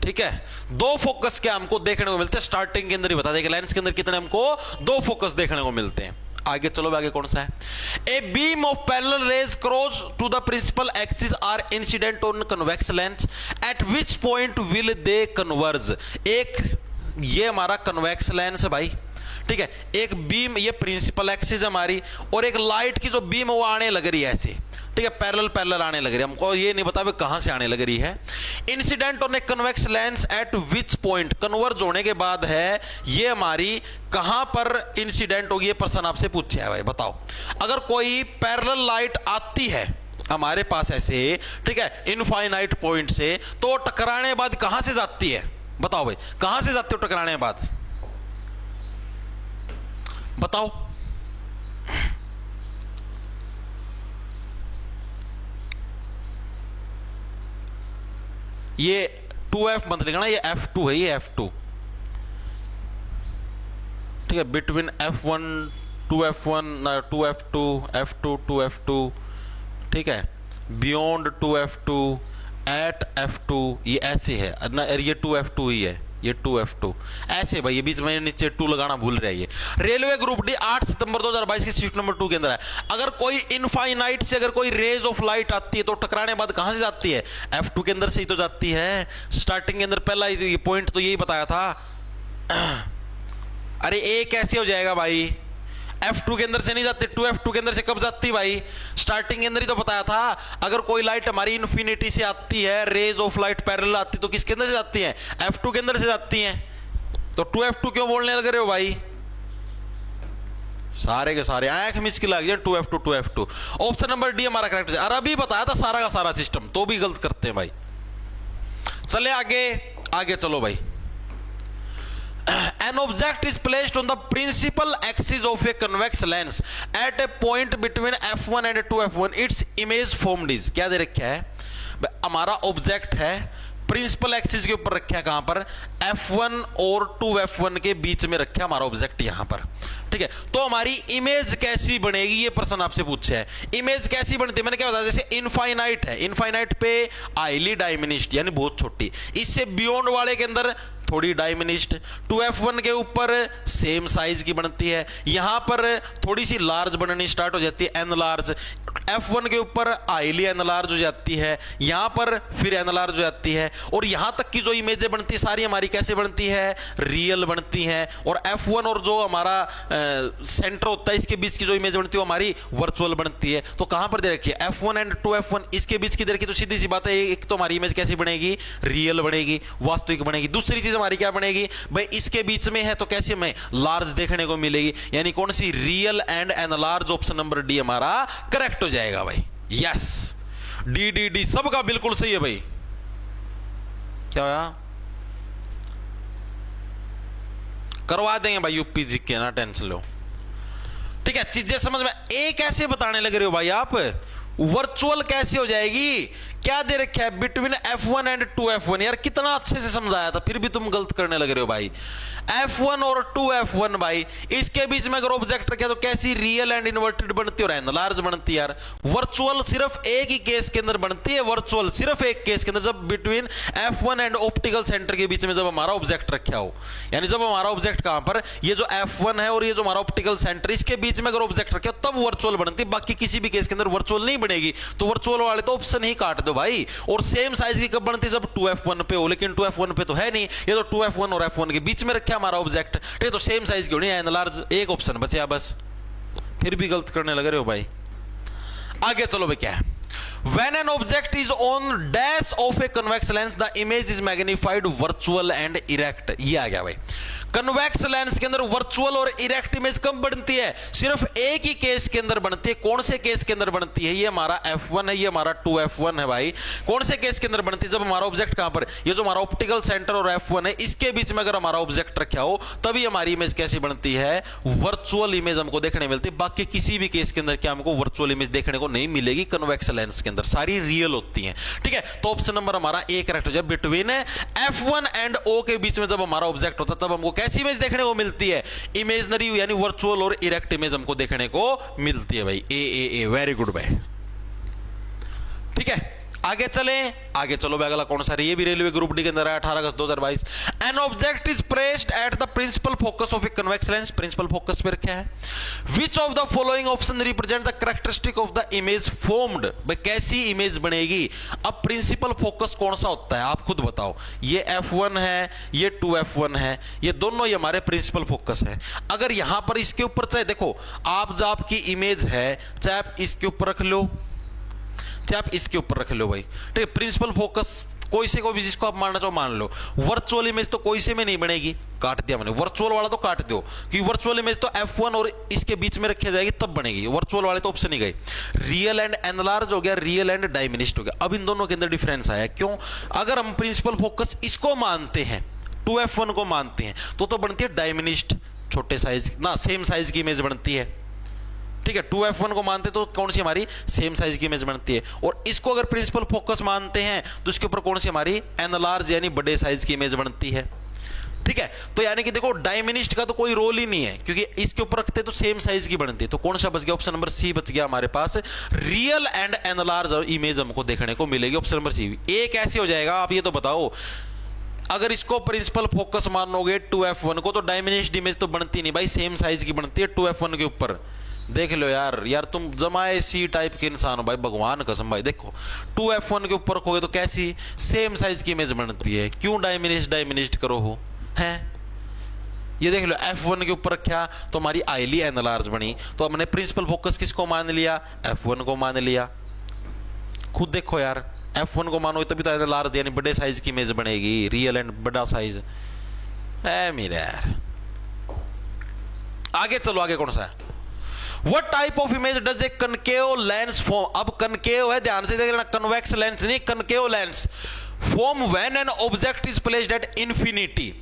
ठीक है। दो फोकस क्या हमको देखने को मिलते हैं, स्टार्टिंग के अंदर ही बता देंगे लेंस के अंदर कितने हमको दो फोकस देखने को मिलते हैं। आगे चलो, आगे कौन सा है, a beam of parallel rays cross to the principal axis are incident on convex lens, at which point will they converge. एक ये हमारा कन्वेक्स लेंस है भाई, ठीक है, एक बीम ये प्रिंसिपल एक्सिस हमारी, और एक लाइट की जो बीम वो आने लग रही है ऐसे, ठीक है, पैरेलल आने लग रही है, हमको ये नहीं पता कहां से आने लग रही है। Incident on A convex lens at which point, converge होने के बाद है ये हमारी कहां पर इंसिडेंट होगी, ये प्रश्न आपसे पूछा है भाई। बताओ, अगर कोई पैरेलल लाइट आती है हमारे पास ऐसे, ठीक है, इनफाइनाइट पॉइंट से, तो टकराने के बाद कहां से जाती है, बताओ भाई, कहां से जाती हो टकराने के बाद, बताओ। ये 2f मत लिखना, ये f2 है, ये f2, ठीक है, between f1 2f1 2f2 f2 2f2, ठीक है, बियॉन्ड 2f2 एट f2, ये ऐसे है ना, ये 2f2 ही है, ये 2f2 ऐसे भाई, ये बीच में नीचे 2 लगाना भूल रहा है। ये रेलवे ग्रुप डी 8 सितंबर 2022 की शिफ्ट नंबर 2 के अंदर है। अगर कोई इनफाइनाइट से अगर कोई रेज ऑफ लाइट आती है तो टकराने के बाद कहां से जाती है, f2 के अंदर से ही तो जाती है। स्टार्टिंग के अंदर पहला ये पॉइंट तो यही बताया था। अरे ए कैसे हो जाएगा भाई, f2 के अंदर से नहीं जाती, 2f2 के अंदर से कब जाती भाई, स्टार्टिंग के अंदर ही तो बताया था। अगर कोई लाइट हमारी इन्फिनिटी से आती है, रेज ऑफ लाइट पैरेलल आती, तो किसके अंदर से जाती है, f2 के अंदर से जाती हैं। तो 2f2 क्यों बोलने लग रहे हो भाई, सारे के सारे आंख मिस की लग जाए, 2f2 ऑप्शन नंबर डी हमारा करेक्ट है। अरे अभी बताया था सारा का सारा सिस्टम, तो भी गलत करते हैं भाई। चले आगे, आगे चलो भाई। An object is placed on the principal axis of a convex lens at a point between f1 and 2f1. Its image formed is, क्या दे रखा है, हमारा ऑब्जेक्ट है प्रिंसिपल एक्सिस के ऊपर रखा है, कहां पर, f1 और 2f1 के बीच में रखा है हमारा ऑब्जेक्ट यहां पर, ठीक है। तो हमारी इमेज कैसी बनेगी, ये प्रश्न आपसे पूछा है। इमेज कैसी बनती है, मैंने क्या बताया, जैसे इनफाइनाइट है, इनफाइनाइट पे हाईली डायमिनिश्ड यानी बहुत छोटी, इससे बियॉन्ड वाले के अंदर थोड़ी डायमिनिश्ड, 2f1 के ऊपर सेम साइज की बनती है, यहां पर थोड़ी सी लार्ज बननी स्टार्ट हो जाती है, एन लार्ज, f1 के ऊपर हाईली एन लार्ज हो जाती है, यहां पर फिर एन लार्ज हो जाती है, और यहां तक की जो इमेजें बनती है सारी हमारी कैसे बनती है, रियल बनती हैं। और f1 और जो हमारा सेंटर होता है इसके बीच की जो इमेज बनती है वो हमारी वर्चुअल बनती है। तो कहां पर दे रखी है, f1 एंड 2f1 इसके बीच की दे रखी, तो सीधी सी बात है, एक तो हमारी इमेज कैसी बनेगी, रियल बनेगी, वास्तविक बनेगी। दूसरी चीज हमारी क्या बनेगी भाई, इसके बीच में है तो कैसे हमें लार्ज देखने को मिलेगी, यानी कौन सी, real and enlarge. Option number D हमारा करेक्ट हो जाएगा भाई। यस, डी सबका बिल्कुल सही है भाई। क्या होया, करवा देंगे भाई यूपी जी के, ना टेंशन लो, ठीक है। चीजें समझ में, ए कैसे बताने लग रहे हो भाई आप, वर्चुअल कैसे हो जाएगी, क्या दे रखा है, बिटवीन F1 एंड 2F1। यार कितना अच्छे से समझाया था, फिर भी तुम गलत करने लग रहे हो भाई। F1 और 2F1 भाई, इसके बीच में अगर ऑब्जेक्ट रखे तो कैसी रियल एंड इन्वर्टेड बनती है और एनलार्ज बनती है यार। वर्चुअल सिर्फ एक ही केस के अंदर बनती है, वर्चुअल सिर्फ एक केस के अंदर, जब between F1 and optical centre के बीच में जब हमारा ऑब्जेक्ट रखा हो, यानी जब हमारा ऑब्जेक्ट कहां पर, ये जो F1 है और ये जो हमारा ऑप्टिकल सेंटर, इसके बीच में अगर ऑब्जेक्ट रखे हो तब वर्चुअल बनती है, बाकी किसी भी केस के अंदर वर्चुअल नहीं बनेगी। तो वर्चुअल वाले तो ऑप्शन ही काट दो भाई। और सेम साइज की कब बनती है, जब 2F1 पे हो, लेकिन 2F1 पे तो है नहीं, ये तो 2F1 और F1 के बीच में रखा हमारा ऑब्जेक्ट, ठीक है, तो सेम साइज क्यों नहीं है, एनलार्ज। एक ऑप्शन बचा बस, फिर भी गलत करने लग रहे हो भाई। आगे चलो भाई, क्या है, when an object is on dash of a convex lens the image is magnified virtual and erect। ये आ गया भाई, कन्वेक्स लेंस के अंदर वर्चुअल और इरेक्ट इमेज कब बनती है, सिर्फ एक ही केस के अंदर बनती है। कौन से केस के अंदर बनती है, ये हमारा F1 है, ये हमारा 2F1 है भाई। कौन से केस के अंदर बनती है, जब हमारा ऑब्जेक्ट कहां पर, ये जो हमारा ऑप्टिकल सेंटर और F1 है, इसके बीच में अगर हमारा ऑब्जेक्ट रखा हो तभी हमारी इमेज कैसी बनती है, वर्चुअल इमेज हमको देखने मिलती है। बाकी किसी भी केस के अंदर क्या हमको वर्चुअल इमेज देखने को नहीं मिलेगी, कन्वेक्स लेंस के अंदर सारी रियल होती है, ठीक है। तो ऑप्शन नंबर हमारा ए करेक्ट हो जाए, बिटवीन F1 एंड O के बीच में जब हमारा ऑब्जेक्ट होता है तब हमको कैसी इमेज देखने को मिलती है, इमेजनरी यानी वर्चुअल और इरेक्ट इमेज हमको देखने को मिलती है भाई। ए वेरी गुड भाई, ठीक है। आगे चले, आगे चलो भाई, अगला कौन सा, ये भी रेलवे ग्रुप डी के अंदर है, 18 अगस्त 2022। An object is placed at the principal focus of a convex lens, principal focus पे रखा है। Which of the following option represent the characteristic of the image formed, भाई कैसी इमेज बनेगी। अब प्रिंसिपल फोकस कौन सा होता है आप खुद बताओ, ये F1 है, ये 2F1 है, ये दोनों ही हमारे प्रिंसिपल फोकस है। अगर यहां पर इसके ऊपर चाहे देखो, आप जो आपकी इमेज है, चाहे आप इसके ऊपर रख लो, चाहे आप इसके ऊपर रख लो भाई, ठीक है। प्रिंसिपल फोकस कोई से कोई भी जिसको आप मानना चाहो मान लो। वर्चुअल इमेज तो कोई से में नहीं बनेगी, काट दिया मैंने, वर्चुअल वाला तो काट दो, क्योंकि वर्चुअल इमेज तो F1 और इसके बीच में रखी जाएगी तब बनेगी, वर्चुअल वाले तो ऑप्शन ही गए। रियल एंड एनलार्ज हो गया, रियल एंड डायमिनिश्ड हो गया। अब इन दोनों के अंदर डिफरेंस आया, क्यों, अगर हम प्रिंसिपल फोकस इसको मानते हैं, 2F1 को मानते हैं, तो बनती है डायमिनिश्ड, छोटे साइज ना, सेम साइज की इमेज बनती है, ठीक है। 2F1 को मानते तो कौन सी हमारी, सेम साइज की इमेज बनती है। और इसको अगर प्रिंसिपल फोकस मानते हैं तो इसके ऊपर कौन सी हमारी, एनलार्ज यानी बड़े साइज की इमेज बनती है, ठीक है। तो यानी कि देखो डायमिनिश्ड का तो कोई रोल ही नहीं है, क्योंकि इसके ऊपर रखते तो सेम साइज की बनती है। तो कौन सा बच गया, ऑप्शन नंबर सी बच गया हमारे पास, रियल एंड एनलार्ज इमेज हमको देखने को मिलेगी, ऑप्शन नंबर सी। ए कैसे हो जाएगा आप ये तो बताओ, अगर इसको प्रिंसिपल फोकस मानोगे 2F1 को, तो डायमिनिश्ड इमेज तो बनती नहीं भाई, सेम साइज की बनती है 2F1 के ऊपर। देख लो यार तुम जमाए सी टाइप के इंसान हो भाई, भगवान कसम भाई। देखो 2F1 के ऊपर रखोगे तो कैसी, सेम साइज की इमेज बनती है, क्यों डायमिनिश्ड करो हो हैं। ये देख लो F1 के ऊपर रखा तो हमारी आईली एनलार्ज बनी, तो हमने प्रिंसिपल फोकस किसको मान लिया, F1 को मान लिया। खुद देखो यार, F1 को मानो तभी तो एनलार्ज यानी बड़े साइज की इमेज बनेगी, रियल एंड बड़ा साइज है मेरा यार। आगे चलो, आगे कौन सा है, What type of image does a concave lens form? अब concave है, ध्यान से देख लेना, convex lens नहीं, concave lens form when an object is placed at infinity।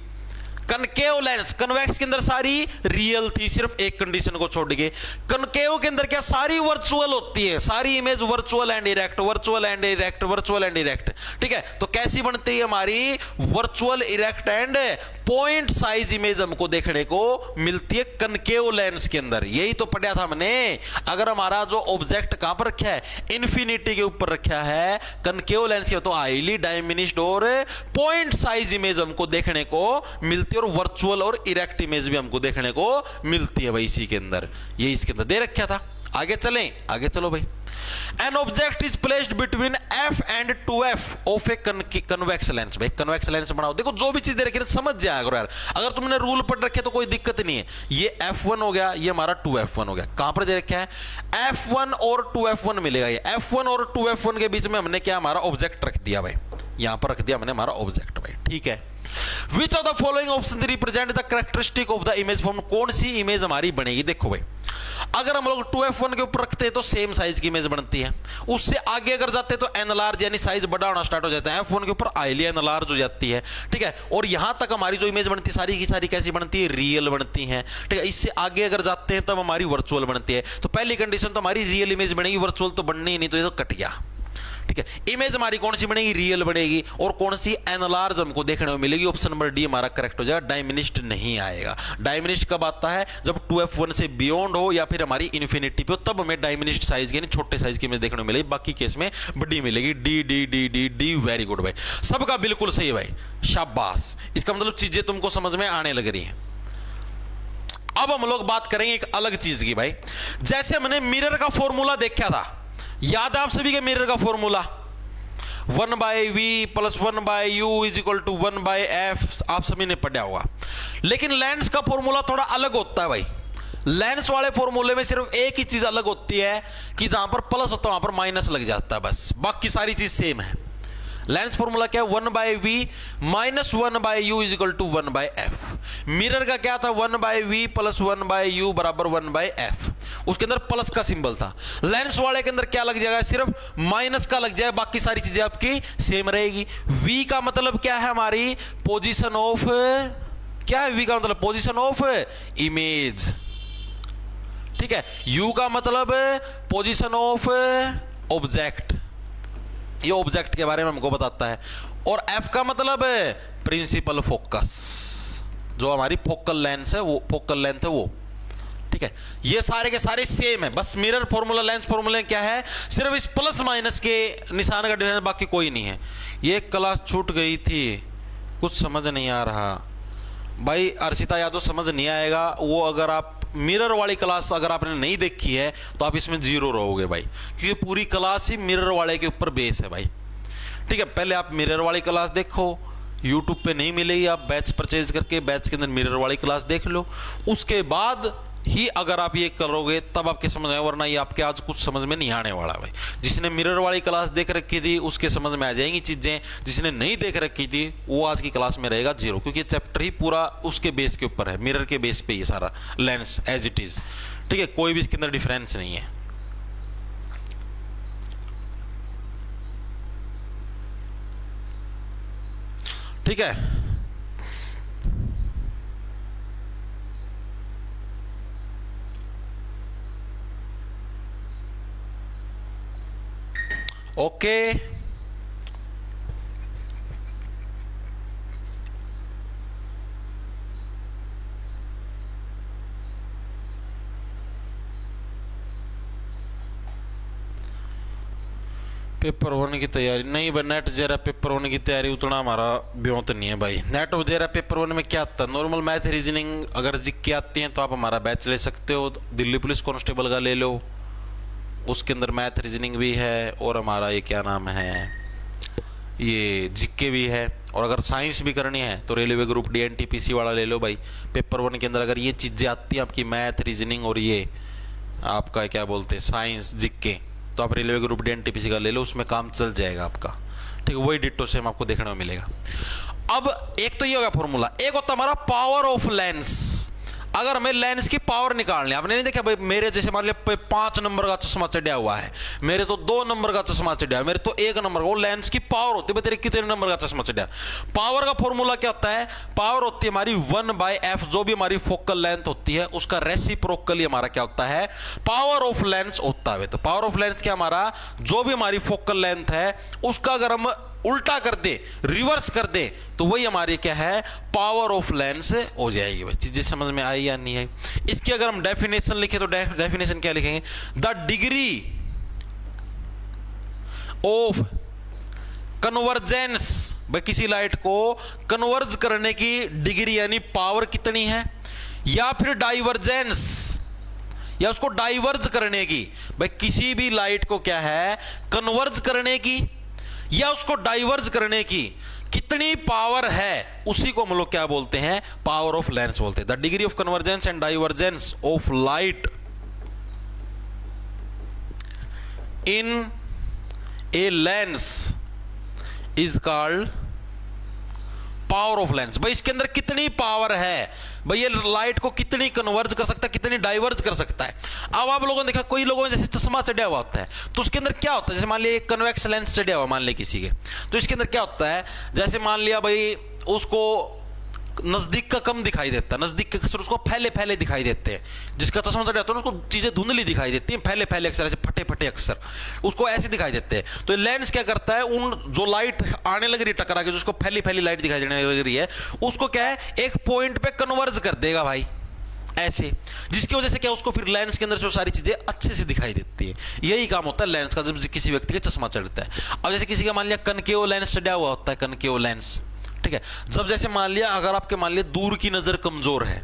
Concave lens, convex के अंदर सारी रियल थी, सिर्फ एक कंडीशन को छोड़ के। कनकेव के अंदर क्या सारी वर्चुअल होती है, सारी image virtual and erect, virtual and erect, virtual and erect, ठीक है। तो कैसी बनती है हमारी, virtual erect and point size image हमको देखने को मिलती है कनकेव लेंस के अंदर। यही तो पढ़ा था हमने, अगर हमारा जो ऑब्जेक्ट कहां पर रखा है, इन्फिनिटी के ऊपर रखा है, कनकेव लेंस के, तो हाईली डायमिनिश्ड और पॉइंट साइज इमेज हमको देखने को मिलती है, और वर्चुअल और इरेक्ट इमेज भी हमको देखने को मिलती है भाई इसी के अंदर, ये इसके अंदर दे रखा था। आगे चलें, आगे चलो भाई। An object is placed between F and 2F of a convex lens। भाई कन्वेक्स लेंस बनाओ, देखो जो भी चीज दे रखी है समझ जाया करो यार, अगर तुमने रूल पढ़ रखे तो कोई दिक्कत नहीं है। ये F1 हो गया, ये हमारा 2F1 हो गया, कहां पर दे रखा है, F1 और 2F1 मिलेगा। ये F1 और 2F1 के बीच में हमने क्या, हमारा ऑब्जेक्ट रख दिया भाई, यहां पर रख दिया हमने हमारा ऑब्जेक्ट भाई, ठीक है। Which of the following options represent the characteristic of the image form? कौन सी इमेज हमारी बनेगी, देखो भाई, अगर हम लोग 2F1 के ऊपर रखते हैं तो सेम साइज की इमेज बनती है, उससे आगे अगर जाते हैं तो एनलार्ज यानी साइज बड़ा होना स्टार्ट हो जाता है, F1 के ऊपर आईली एनलार्ज हो जाती है, ठीक है। और यहां तक हमारी जो इमेज बनती है सारी की सारी कैसी बनती है, रियल बनती है, ठीक है। इससे आगे अगर जाते हैं तब हमारी वर्चुअल बनती है। तो पहली कंडीशन तो हमारी रियल इमेज बनेगी, वर्चुअल तो बननी ही नहीं, तो ये तो कट गया, ठीक है, इमेज हमारी कौन सी बनेगी, रियल बनेगी, और कौन सी एनलार्ज हमको देखने को मिलेगी। ऑप्शन नंबर डी हमारा करेक्ट हो जाएगा, डायमिनिश्ड नहीं आएगा। डायमिनिश्ड कब आता है, जब 2f1 से बियॉन्ड हो या फिर हमारी इन्फिनिटी पे हो, तब हमें डायमिनिश्ड साइज की छोटे साइज की इमेज देखने को मिलेगी, बाकी केस में बड़ी मिलेगी। D D D D D, very good भाई, सबका बिल्कुल सही भाई, शाबाश। इसका मतलब चीजें तुमको समझ में आने लग रही हैं। अब हम लोग बात करेंगे एक अलग चीज की भाई। जैसे हमने मिरर का फॉर्मूला देखा था, याद है आप सभी के मिरर का फॉर्मूला 1/v + 1/u = 1/f, आप सभी ने पढ़ा होगा। लेकिन लेंस का फॉर्मूला थोड़ा अलग होता है भाई। लेंस वाले फॉर्मूले में सिर्फ एक ही चीज अलग होती है कि जहां पर प्लस होता है वहां पर माइनस लग जाता है, बस बाकी सारी चीज सेम है। लेंस फॉर्मूला क्या है, 1/v - 1/u = 1/f। मिरर का क्या था, 1/v + 1/u = 1/f। उसके अंदर प्लस का सिंबल था। लेंस वाले के अंदर क्या लग जाएगा, सिर्फ माइनस का लग जाएगा, बाकी सारी चीजें आपकी सेम रहेगी। v का मतलब क्या है, हमारी पोजीशन ऑफ, क्या है v का मतलब, पोजीशन ऑफ इमेज, ठीक है। u का मतलब पोजीशन ऑफ ऑब्जेक्ट, ये ऑब्जेक्ट के बारे में हमको बताता है। और f का मतलब प्रिंसिपल फोकस, जो हमारी फोकल लेंस है, वो फोकल लेंथ है वो, ठीक है। ये सारे के सारे सेम है, बस मिरर फॉर्मूला लेंस फॉर्मूला क्या है, सिर्फ इस प्लस माइनस के निशान का डिफरेंस, बाकी कोई नहीं है। ये क्लास छूट गई थी, कुछ समझ नहीं आ रहा भाई। अर्शिता यादव समझ नहीं आएगा वो, अगर आप मिरर वाली क्लास अगर आपने नहीं देखी है तो आप इसमें 0 रहोगे भाई, क्योंकि पूरी क्लास ही मिरर वाले के ऊपर बेस है भाई, ठीक है। पहले आप मिरर वाली क्लास देखो, यूट्यूब पे नहीं मिलेगी, आप बैच परचेज करके बैच के अंदर मिरर वाली क्लास देख लो, उसके बाद ही अगर आप ये करोगे तब आपके समझ में, वरना ये आपके आज कुछ समझ में नहीं आने वाला भाई। जिसने मिरर वाली क्लास देख रखी थी उसके समझ में आ जाएंगी चीजें, जिसने नहीं देख रखी थी वो आज की क्लास में रहेगा 0, क्योंकि चैप्टर ही पूरा उसके बेस के ऊपर है, मिरर के बेस पे ये सारा लेंस एज इट इज, ठीक है। कोई भी इसके अंदर डिफरेंस नहीं है, ठीक है। ओके, पेपर होने की तैयारी नहीं भाई, नेट जरा पेपर होने की तैयारी उतना हमारा ब्योत नहीं है भाई। नेट जरा पेपर होने में क्या आता है, नॉर्मल मैथ रीजनिंग अगर जीके आती हैं तो आप हमारा बैच ले सकते हो, दिल्ली पुलिस कांस्टेबल का ले लो, उसके अंदर मैथ रीजनिंग भी है, और हमारा ये क्या नाम है, ये जीके भी है। और अगर साइंस भी करनी है तो रेलवे ग्रुप डी एनटीपीसी वाला ले लो भाई। पेपर 1 के अंदर अगर ये चीज़ें आती हैं आपकी मैथ रीजनिंग और ये आपका क्या बोलते हैं साइंस जीके, तो आप रेलवे ग्रुप डी एनटीपीसी का ले लो, उसमें काम चल जाएगा आपका, ठीक है। वही डिट्टो सेम आपको देखने को मिलेगा। अब एक तो ये होगा फॉर्मूला, एक होता हमारा पावर ऑफ लेंस। अगर हमें लेंस की पावर निकालनी है, आपने नहीं देखा भाई, मेरे जैसे मान लिया 5 नंबर का चश्मा चढ़ा हुआ है, मेरे तो 2 नंबर का चश्मा चढ़ा है, मेरे तो 1 नंबर का, वो लेंस की पावर होती है, तेरे कितने नंबर का चश्मा चढ़ा। पावर का फॉर्मूला क्या होता है, पावर होती है हमारी 1/f, जो भी हमारी फोकल लेंथ होती है उसका रेसिप्रोकली हमारा क्या होता है, पावर ऑफ लेंस होता है। तो पावर ऑफ लेंस क्या, हमारा जो भी हमारी फोकल लेंथ है उसका अगर हम उल्टा कर दे, रिवर्स कर दे, तो वही हमारी क्या है, पावर ऑफ लेंस हो जाएगी भाई। चीजें समझ में आई या नहीं आई। इसकी अगर हम डेफिनेशन लिखें तो डेफिनेशन क्या लिखेंगे, द डिग्री ऑफ कन्वर्जेंस, भाई किसी लाइट को कन्वर्ज करने की डिग्री यानी पावर कितनी है, या फिर डाइवर्जेंस, या उसको डाइवर्ज करने की, भाई किसी भी लाइट को क्या है, कन्वर्ज करने की या उसको डाइवर्ज करने की कितनी पावर है, उसी को हम लोग क्या बोलते हैं, पावर ऑफ लेंस बोलते हैं। The degree of convergence and divergence of light in A lens is called power of lens. भाई इसके अंदर कितनी पावर है, भाई ये लाइट को कितनी कन्वर्ज कर सकता है, कितनी डाइवर्ज कर सकता है। अब आप लोगों ने देखा कोई लोगों ने जैसे चश्मा चढ़ा हुआ होता है तो उसके अंदर क्या होता है, जैसे मान लिया एक कन्वेक्स लेंस चढ़ा हुआ मान लिया किसी के, तो इसके अंदर क्या होता है, जैसे मान लिया भाई उसको नजदीक का कम दिखाई देता है, नजदीक के अक्षर उसको फैले फैले दिखाई देते हैं। जिसका चश्मा चढ़ जाता है उसको चीजें धुंधली दिखाई देती हैं, फैले फैले अक्षर, ऐसे फटे फटे अक्षर उसको ऐसे दिखाई देते हैं। तो लेंस क्या करता है, उन जो लाइट आने लग रही है टकरा के, जिसको फैली फैली लाइट दिखाई देने लग रही है, उसको क्या है एक पॉइंट पे कन्वर्ज कर देगा भाई ऐसे, जिसकी वजह से क्या उसको फिर लेंस के अंदर जो सारी चीजें अच्छे से दिखाई देती है। यही काम होता है लेंस का जब किसी व्यक्ति का चश्मा चढ़ता है। अब जैसे किसी का मान लिया कनकेव लेंस चढ़ा हुआ होता है, कनकेव लेंस, ठीक है। जब जैसे मान लिया अगर आपके मान लिया दूर की नजर कमजोर है,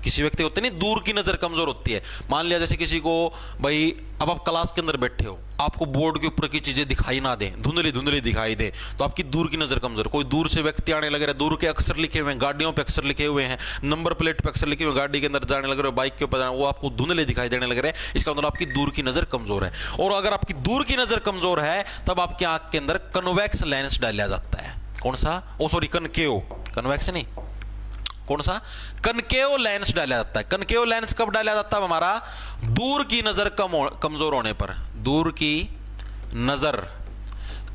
किसी व्यक्ति होते नहीं दूर की नजर कमजोर होती है, मान लिया जैसे किसी को भाई, अब आप क्लास के अंदर बैठे हो, आपको बोर्ड के ऊपर की चीजें दिखाई ना दे, धुंधली धुंधली दिखाई दे, तो आपकी दूर की नजर कमजोर। कोई दूर से व्यक्ति आने लग रहा है, दूर के अक्षर लिखे हुए हैं, गाड़ियों पे अक्षर लिखे हुए हैं, नंबर प्लेट पे अक्षर लिखे हुए, गाड़ी के अंदर जाने लग रहे हो, बाइक के ऊपर जाना, वो आपको धुंधले दिखाई देने लग रहे हैं, इसका मतलब आपकी दूर की नजर कमजोर है। और अगर आपकी दूर की नजर कमजोर है तब आपकी आंख के अंदर कन्वेक्स लेंस डाला जाता है। कौन सा, ओ सॉरी कनकेव, कन्वेक्स नहीं, कौन सा, कनकेव लेंस डाला जाता है। कनकेव लेंस कब डाला जाता है हमारा, दूर की नजर कमजोर होने पर, दूर की नजर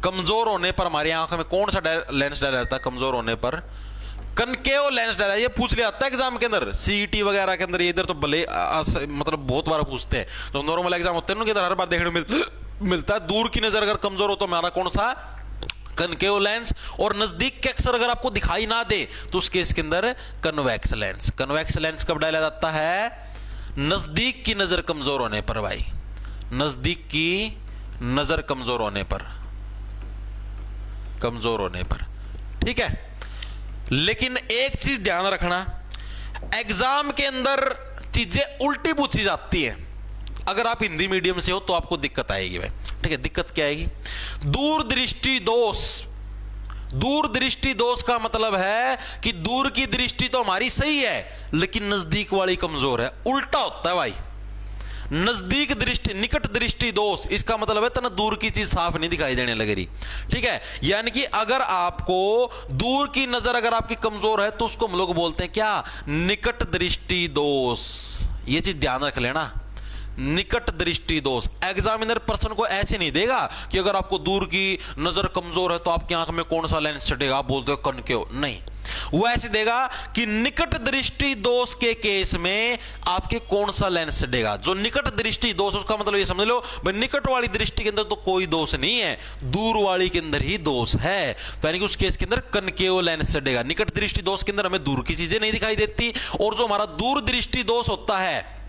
कमजोर होने पर हमारी आंख में कौन सा लेंस डाला जाता है, कमजोर होने पर कनकेव लेंस डाला। ये पूछ लिया जाता है एग्जाम के अंदर, सीईटी वगैरह के अंदर, इधर तो भले मतलब बहुत बार पूछते हैं, तो नॉर्मल एग्जाम होते हैं ना, इधर हर बार देखने मिलता है। दूर की नजर अगर कमजोर हो तो हमारा कौन सा, कनकेव लेंस। और नजदीक के अक्षर अगर आपको दिखाई ना दे तो उस केस के अंदर कन्वेक्स लेंस। कन्वेक्स लेंस कब डाला जाता है, नजदीक की नजर कमजोर होने पर भाई, नजदीक की नजर कमजोर होने पर, कमजोर होने पर, ठीक है। लेकिन एक चीज ध्यान रखना, एग्जाम के अंदर चीजें उल्टी पूछी जाती है। अगर आप हिंदी मीडियम से हो तो आपको दिक्कत आएगी भाई, ठीक है। दिक्कत क्या आएगी, दूरदृष्टि दोष। दूरदृष्टि दोष का मतलब है कि दूर की दृष्टि तो हमारी सही है लेकिन नजदीक वाली कमजोर है। उल्टा होता है भाई, नजदीक दृष्टि, निकट दृष्टि दोष, इसका मतलब है तना दूर की चीज साफ नहीं दिखाई देने लग रही, ठीक है। यानी कि अगर आपको दूर की नजर अगर आपकी कमजोर है तो उसको हम लोग बोलते हैं क्या, निकट दृष्टि दोष। ये चीज ध्यान रख लेना, निकट दृष्टि दोष। एग्जामिनर पर्सन को ऐसे नहीं देगा कि अगर आपको दूर की नजर कमजोर है तो आपकी आंख में कौन सा लेंस चढ़ेगा, आप बोलते हो कनकेव, नहीं। वो ऐसे देगा कि निकट दृष्टि दोष के केस में आपके कौन सा लेंस चढ़ेगा। जो निकट दृष्टि दोष, उसका मतलब ये समझ लो भाई, निकट वाली दृष्टि के अंदर तो कोई दोष नहीं है, दूर वाली के अंदर ही दोष है, तो यानी कि उस केस के अंदर कनकेव लेंस चढ़ेगा। निकट दृष्टि दोष के अंदर हमें दूर की चीजें नहीं दिखाई देती, और जो हमारा दूर दृष्टि दोष होता है,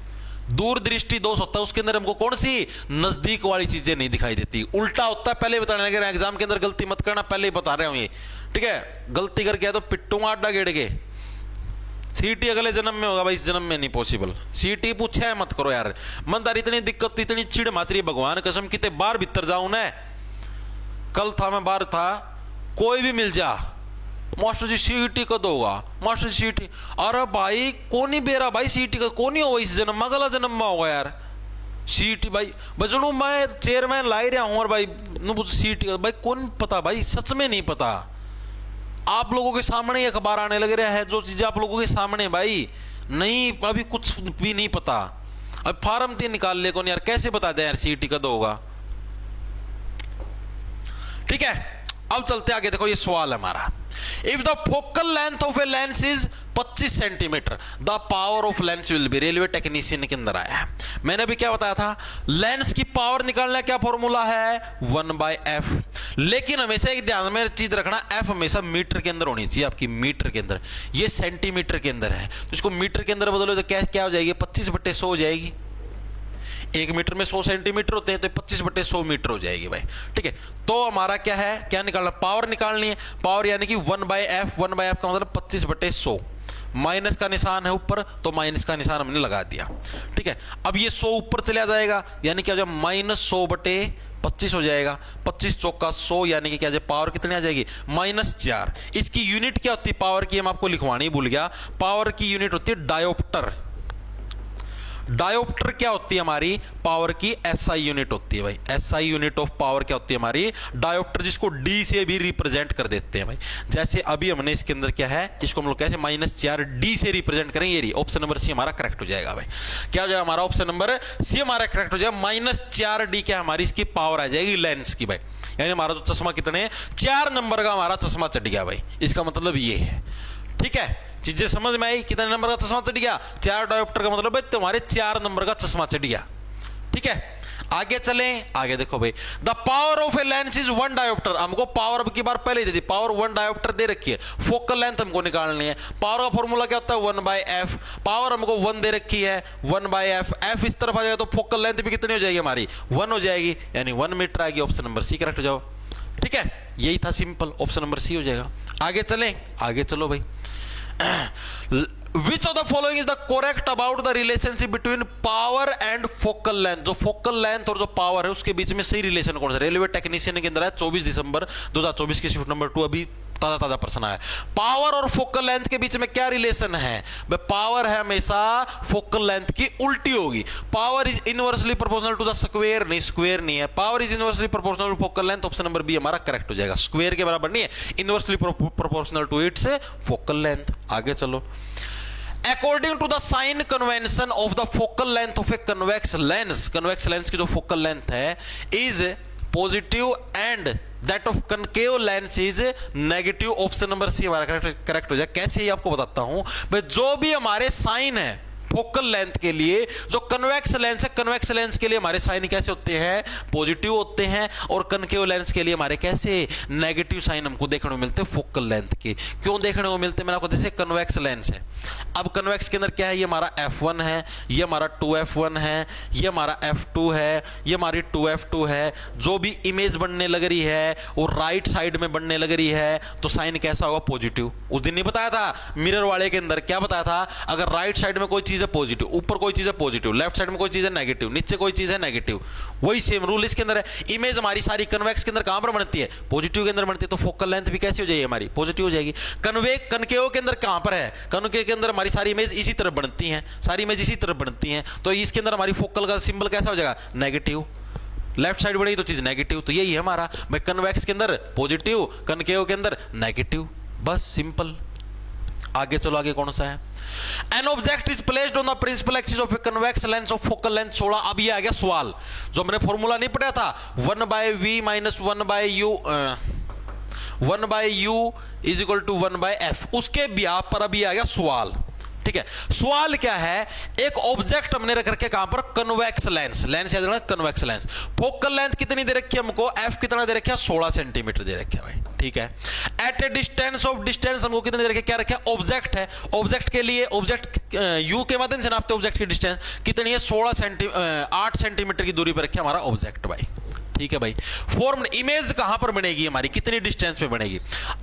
दूर दृष्टि दोष होता है, उसके अंदर हमको कौन सी, नजदीक वाली चीजें नहीं दिखाई देती। उल्टा होता है, पहले बताने लगे, एग्जाम के अंदर गलती मत करना, पहले ही बता रहे हूं ये, ठीक है। गलती करके तो पिट्टूंगा अड्डा गेड़ के। सीटी अगले जन्म में होगा भाई, इस जन्म में नहीं पॉसिबल। सीटी पूछे है मत करो यार, मंदार इतनी दिक्कत, इतनी चिड़ मातरी, भगवान कसम कितने बार भीतर जाऊं ना। कल था, मैं बाहर था, कोई भी मिल जा, मास्टर जी सीईटी कद होगा, मास्टर जी सीईटी, अरे भाई कौन ही बेरा भाई, सीईटी का कौन ही होगा इस जन्म में, अगला जन्म में होगा यार सीईटी भाई। बजनू मैं चेयरमैन ला ही रहा हूं, और भाई सीईटी का भाई कौन पता भाई, सच में नहीं पता। आप लोगों के सामने अखबार आने लग रहा है, जो चीजें आप लोगों के सामने भाई, नहीं अभी कुछ भी नहीं पता। अब फार्म तीन निकाल ले कौन यार, कैसे बता दे यार सीईटी कद होगा, ठीक है। अब चलते आगे, देखो ये सवाल है हमारा, if the focal length of A lens is 25 centimetre the power of lens will be, railway technician के अंदर आया है। मैंने भी क्या बताया था, लेंस की पावर निकालना क्या फॉर्मूला है, 1/f। लेकिन हमेशा एक ध्यान में चीज रखना, f हमेशा मीटर के अंदर होनी चाहिए आपकी, मीटर के अंदर। ये सेंटीमीटर के अंदर है, तो इसको मीटर के अंदर बदलो तो क्या हो जाएगी, 25/100 हो जाएगी। 1 मीटर में 100 सेंटीमीटर होते हैं, तो 25/100 मीटर हो जाएगी भाई, ठीक है। तो हमारा क्या है, क्या निकालना, पावर निकालनी है। पावर यानी कि 1/f, 1/f का मतलब 25/100, माइनस का निशान है ऊपर, तो माइनस का निशान हमने लगा दिया, ठीक है। अब ये 100 ऊपर चला जाएगा, यानी क्या हो जाएगा, -100/25 हो जाएगा। 25 चौका 100, यानी कि क्या जाए, पावर कितनी आ जाएगी, -4। इसकी यूनिट क्या होती है पावर की, हम आपको लिखवानी भूल गया, पावर की यूनिट होती है डायोप्टर। डायोप्टर क्या होती है हमारी, पावर की SI यूनिट होती है भाई, SI यूनिट ऑफ पावर क्या होती है हमारी, डायोप्टर, जिसको D से भी रिप्रेजेंट कर देते हैं भाई। जैसे अभी हमने इसके अंदर क्या है, इसको हम लोग कैसे -4 D से रिप्रेजेंट करेंगे, ये ऑप्शन नंबर सी हमारा करेक्ट हो जाएगा भाई। क्या हो जाएगा हमारा, ऑप्शन नंबर सी हमारा करेक्ट हो जाएगा। -4 D क्या हमारी इसकी पावर आ जाएगी लेंस की भाई, यानी हमारा जो चश्मा कितने 4 नंबर का हमारा चश्मा चढ़ गया भाई, इसका मतलब ये है, ठीक है। चीजें समझ में आई? कितने नंबर का चश्मा चढ़ गया? 4 डायोप्टर का मतलब है तुम्हारे 4 नंबर का चश्मा चढ़ गया। ठीक है, आगे चलें। आगे देखो भाई, the power of A lens is 1 dioptre. हमको पावर अब की बार पहले दे दी, पावर 1 डायोप्टर दे रखी है। फोकल लेंथ हमको निकालनी है। पावर का फॉर्मूला क्या होता है? 1/f। पावर हमको 1 दे रखी है, 1/f। f इस तरफ आ जाएगा तो फोकल लेंथ भी कितनी हो जाएगी हमारी? 1 हो जाएगी, यानी 1 मीटर आएगी। ऑप्शन नंबर सी करेक्ट हो जाओ। ठीक है, यही था सिंपल, ऑप्शन नंबर सी हो जाएगा। आगे चलें, आगे चलो भाई। Which of the following is the correct about the relationship between power and focal length? जो focal length और जो power है उसके बीच में सही रिलेशन कौन सा? रेलवे टेक्नीशियन के अंदर है 24 दिसंबर 2024 की शिफ्ट नंबर 2, अभी ताजा प्रश्न आया। पावर और फोकल लेंथ के बीच में क्या रिलेशन है? भाई पावर है हमेशा फोकल लेंथ की उल्टी होगी। Power is inversely proportional to the square, नहीं स्क्वायर नहीं है, power is inversely proportional to focal length. Option number B हमारा करेक्ट हो जाएगा। स्क्वायर के बराबर नहीं है, inversely proportional to its focal length. आगे चलो। According to the sign convention of the focal length of a convex lens की जो focal length है is positive and that of concave lens is negative। Option number C हमारा correct हो जाए। कैसे ही आपको बताता हूं भाई, जो भी हमारे साइन है फोकल लेंथ के लिए, जो कन्वेक्स लेंस है, कन्वेक्स लेंस के लिए हमारे साइन कैसे होते हैं? पॉजिटिव होते हैं। और कनकेव लेंस के लिए हमारे कैसे? नेगेटिव साइन हमको देखने को मिलते हैं फोकल लेंथ के। क्यों देखने को मिलते हैं? मैंने आपको जैसे कन्वेक्स लेंस है, अब कन्वेक्स के अंदर क्या है? ये हमारा f1 है, ये हमारा 2f1 है, ये हमारा f2 है, ये हमारी 2f2 है। जो भी इमेज बनने लग रही है और राइट साइड में बनने लग रही है तो साइन कैसा होगा? पॉजिटिव। उस दिन नहीं बताया था मिरर वाले के अंदर, क्या बताया था? अगर राइट साइड में कोई चीज है पॉजिटिव, ऊपर कोई चीज है पॉजिटिव, लेफ्ट साइड में कोई चीज है नेगेटिव, नीचे कोई चीज है नेगेटिव, वही सेम रूल इसके अंदर है। इमेज हमारी सारी कन्वेक्स के अंदर कहां पर बनती है? पॉजिटिव के अंदर बनती है, तो फोकल लेंथ भी कैसी हो जाएगी हमारी? पॉजिटिव हो जाएगी। कनकेव के अंदर कहां पर है? कनकेव के अंदर हमारी सारी इमेज इसी तरफ बनती हैं, सारी इमेज इसी तरफ बनती हैं, तो इसके अंदर हमारी फोकल का सिंबल कैसा हो जाएगा? नेगेटिव। लेफ्ट साइड बनेगी तो चीज नेगेटिव, तो यही है हमारा भाई, कन्वेक्स के अंदर पॉजिटिव, कनकेव के अंदर नेगेटिव, बस सिंपल। आगे चलो, आगे कौन सा है? An object is placed on the principal axis of a convex lens of focal length 16। अब ये आ गया सवाल, जो हमने फॉर्मूला नहीं पढ़ा था 1/v minus 1/u 1/u is equal to 1/f, उसके ब्याह पर अभी आ गया सवाल। ठीक है, सवाल क्या है? एक ऑब्जेक्ट हमने रख रखे कहां पर? Convex lens. लेंस याद रखना, कन्वेक्स लेंस। फोकल लेंथ कितनी दे रखी है हमको? f कितना दे रखा है? 16 सेंटीमीटर दे रखा है भाई। ठीक है, at a distance of distance हमको कितने दे रखे? क्या रखा है? ऑब्जेक्ट है, ऑब्जेक्ट के लिए ऑब्जेक्ट u के माध्यम से नापते ऑब्जेक्ट की डिस्टेंस कितनी है? 8 सेंटीमीटर की दूरी पर रखे हमारा ऑब्जेक्ट भाई। ठीक है भाई, फॉर्म इमेज कहां पर बनेगी हमारी? कितनी डिस्टेंस पे बनेगी?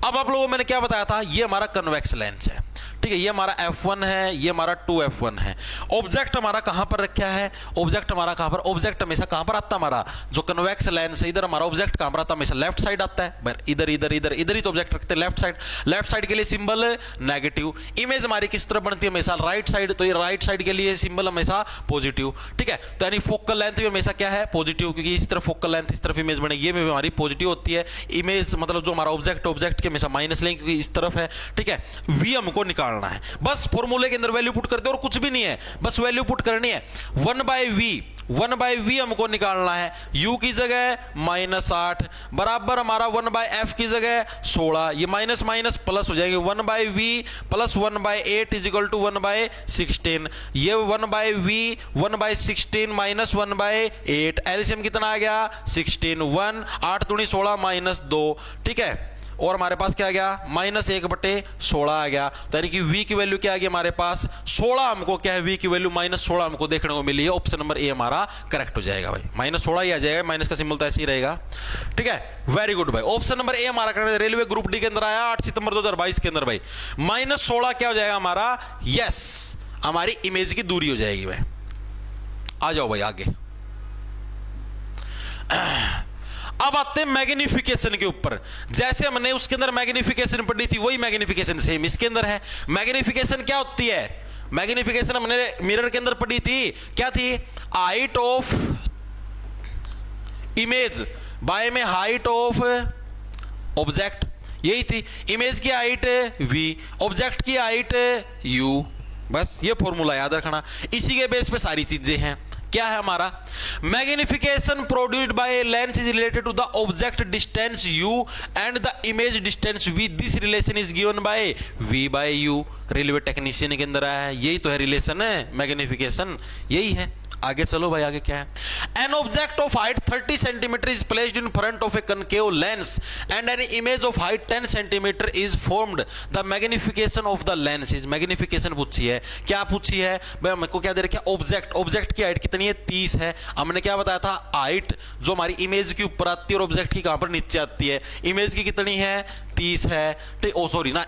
अब आप लोगों को मैंने क्या बताया था? ये हमारा कन्वेक्स लेंस है। ठीक है, ये हमारा f1 है, ये हमारा 2f1 है। ऑब्जेक्ट हमारा कहां पर रखा है? ऑब्जेक्ट हमारा कहां पर? ऑब्जेक्ट हमेशा कहां पर आता है हमारा? जो कन्वेक्स लेंस है, इधर हमारा ऑब्जेक्ट कहां पर आता है? हमेशा लेफ्ट साइड आता है। इधर इधर इधर इधर ही तो ऑब्जेक्ट रखते हैं, लेफ्ट साइड। लेफ्ट साइड के लिए सिंबल नेगेटिव। इमेज हमारी किस तरफ बनती है? हमेशा राइट साइड, तो ये राइट साइड के लिए सिंबल हमेशा पॉजिटिव। ठीक है, तो यानी फोकल लेंथ भी हमेशा क्या है? पॉजिटिव, क्योंकि इस तरफ फोकल लेंथ, इस तरफ इमेज बनेगी, ये भी हमारी पॉजिटिव होती है। इमेज मतलब जो हमारा ऑब्जेक्ट के हमेशा माइनस लेंगे क्योंकि इस तरफ है। ठीक है, वी हमको निकालना है, बस फॉर्मूले के अंदर वैल्यू पुट कर दो और कुछ भी नहीं है, बस वैल्यू पुट करनी है। 1/v हमको निकालना है। u की जगह -8 बराबर हमारा 1/f की जगह 16, ये माइनस माइनस प्लस हो जाएंगे। 1/v plus 1/8 is equal to 1/16। ये 1/v 1/16 माइनस 1/8, एलसीएम कितना आ गया? 16। 1 8 दूनी 16 -2। ठीक है, और हमारे पास क्या आ गया? -1/16 आ गया। तो यानी कि v की वैल्यू क्या आ गई हमारे पास? 16 हमको क्या है? v की वैल्यू -16 हमको देखने को मिली है। ऑप्शन नंबर ए हमारा करेक्ट हो जाएगा भाई। -16 ही आ जाएगा, माइनस का सिंबल तो ऐसे ही रहेगा। ठीक है, वेरी गुड भाई, ऑप्शन नंबर ए हमारा करेक्ट। रेलवे ग्रुप डी के अंदर आया 8 सितंबर 2022 के अंदर भाई। -16 क्या हो जाएगा हमारा? यस, हमारी इमेज की दूरी हो जाएगी भाई। आ जाओ भाई आगे। अब आते हैं मैग्निफिकेशन के ऊपर। जैसे हमने उसके अंदर मैग्निफिकेशन पढ़ी थी, वही मैग्निफिकेशन सेम इसके अंदर है। मैग्निफिकेशन क्या होती है? मैग्निफिकेशन हमने मिरर के अंदर पढ़ी थी, क्या थी? हाइट ऑफ इमेज बाय में हाइट ऑफ ऑब्जेक्ट, यही थी। इमेज की हाइट v, ऑब्जेक्ट की हाइट u, बस ये फॉर्मूला याद रखना। इसी के बेस पे सारी चीजें हैं। क्या है हमारा? Magnification produced by a lens is related to the object distance u and the image distance v. This relation is given by v by u. Railway technician के अंदर आया है, यही तो है रिलेशन है, मैग्निफिकेशन यही है. आगे चलो भाई, आगे क्या है? An object of height 30 centimetre is placed in front of A concave lens and N image of height 10 centimetre is formed. The magnification of the lens is. Magnification पूछी है, क्या पूछी है भाई? मेरे को क्या दे रखा है? ऑब्जेक्ट. ऑब्जेक्ट की हाइट कितनी है? 30 है. हमने क्या बताया था? हाइट जो हमारी इमेज के ऊपर आती है और ऑब्जेक्ट की कहां पर नीचे आती है. इमेज की कितनी है? 30 है. ठीक, ओ सॉरी ना,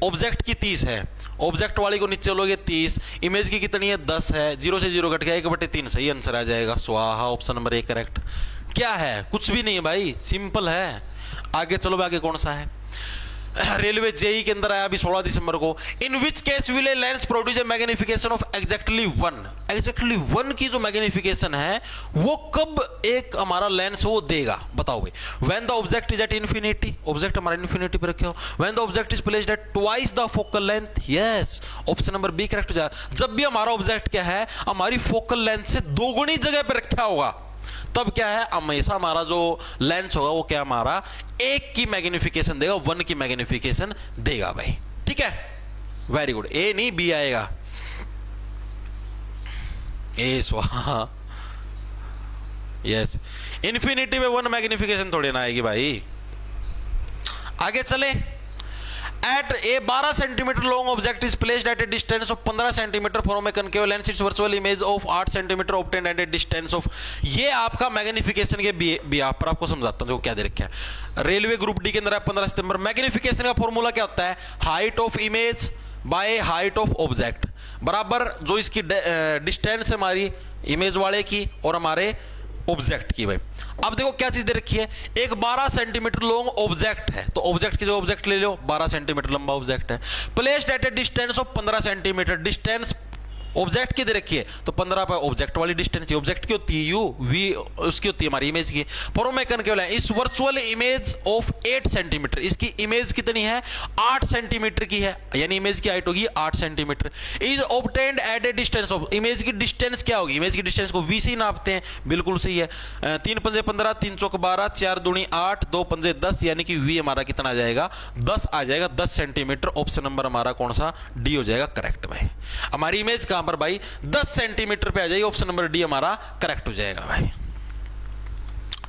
ऑब्जेक्ट की 30 है, ऑब्जेक्ट वाली को नीचे लोगे 30. इमेज की कितनी है? 10 है. 0 से 0 कट गया, 1/3 सही आंसर आ जाएगा. स्वाहा. Option number 1 correct. क्या है? कुछ भी नहीं है भाई, सिंपल है. आगे चलो, आगे कौन सा है? रेलवे जेई के अंदर आया अभी 16 दिसंबर को. In which case will a lens produce a magnification of exactly 1. Exactly 1 की जो मैग्निफिकेशन है वो कब एक हमारा लेंस वो देगा? बताओ भाई. When the object is at infinity. Object हमारा इन्फिनिटी पे रखे हो. When the object is placed at twice the focal length. Yes, option number B correct हो जाएगा. जब भी हमारा ऑब्जेक्ट क्या है, हमारी फोकल लेंथ से दोगुनी जगह पे रखा होगा, तब क्या है? हमेशा हमारा जो लेंस होगा वो क्या हमारा 1 की मैग्निफिकेशन देगा, 1 की मैग्निफिकेशन देगा भाई. ठीक है, वेरी गुड. ए नहीं, बी आएगा. ए स्वाहा. यस, इन्फिनिटी में 1 मैग्निफिकेशन थोड़ी ना आएगी भाई. आगे चले. At a 12 centimetre long object is placed at a distance of 15 centimetre from a concave lens. Its virtual image of 8 centimetre obtained at a distance of. ये आपका मैग्निफिकेशन के बिहाफ पर आपको समझाता हूं जो क्या दे रखा है. रेलवे ग्रुप डी के अंदर 15 सितंबर. मैग्निफिकेशन का फॉर्मूला क्या होता है? Height of image by height of object बराबर जो इसकी डिस्टेंस है हमारी इमेज वाले की और हमारे ऑब्जेक्ट की भाई. अब देखो क्या चीज दे रखी है. एक 12 सेंटीमीटर लॉन्ग ऑब्जेक्ट है, तो ऑब्जेक्ट की जो ऑब्जेक्ट ले लो, 12 सेंटीमीटर लंबा ऑब्जेक्ट है. Placed at a distance of 15 centimetre. Distance object की दे रखी है, तो 15 पर ऑब्जेक्ट वाली डिस्टेंस. ऑब्जेक्ट की होती है यू, वी उसकी होती है हमारी इमेज की. फॉर्म में कनकेव लेंस. इस वर्चुअल इमेज ऑफ 8 सेंटीमीटर. इसकी इमेज कितनी है? 8 सेंटीमीटर की है, यानी इमेज की हाइट होगी 8 centimetre. Is obtained at a distance of. Image की डिस्टेंस क्या होगी? इमेज की डिस्टेंस को वी से नापते हैं, बिल्कुल सही है. 3 पंजे 15, 3 चौक 12, 4 दूनी 8, 2 पंजे 10, यानी कि वी हमारा कितना आ जाएगा? 10 आ जाएगा. 10 सेंटीमीटर. ऑप्शन नंबर हमारा कौन सा? डी हो जाएगा करेक्ट भाई. हमारी इमेज कहां पर भाई? 10 सेंटीमीटर पे आ जाएगी. ऑप्शन नंबर डी हमारा करेक्ट हो जाएगा भाई.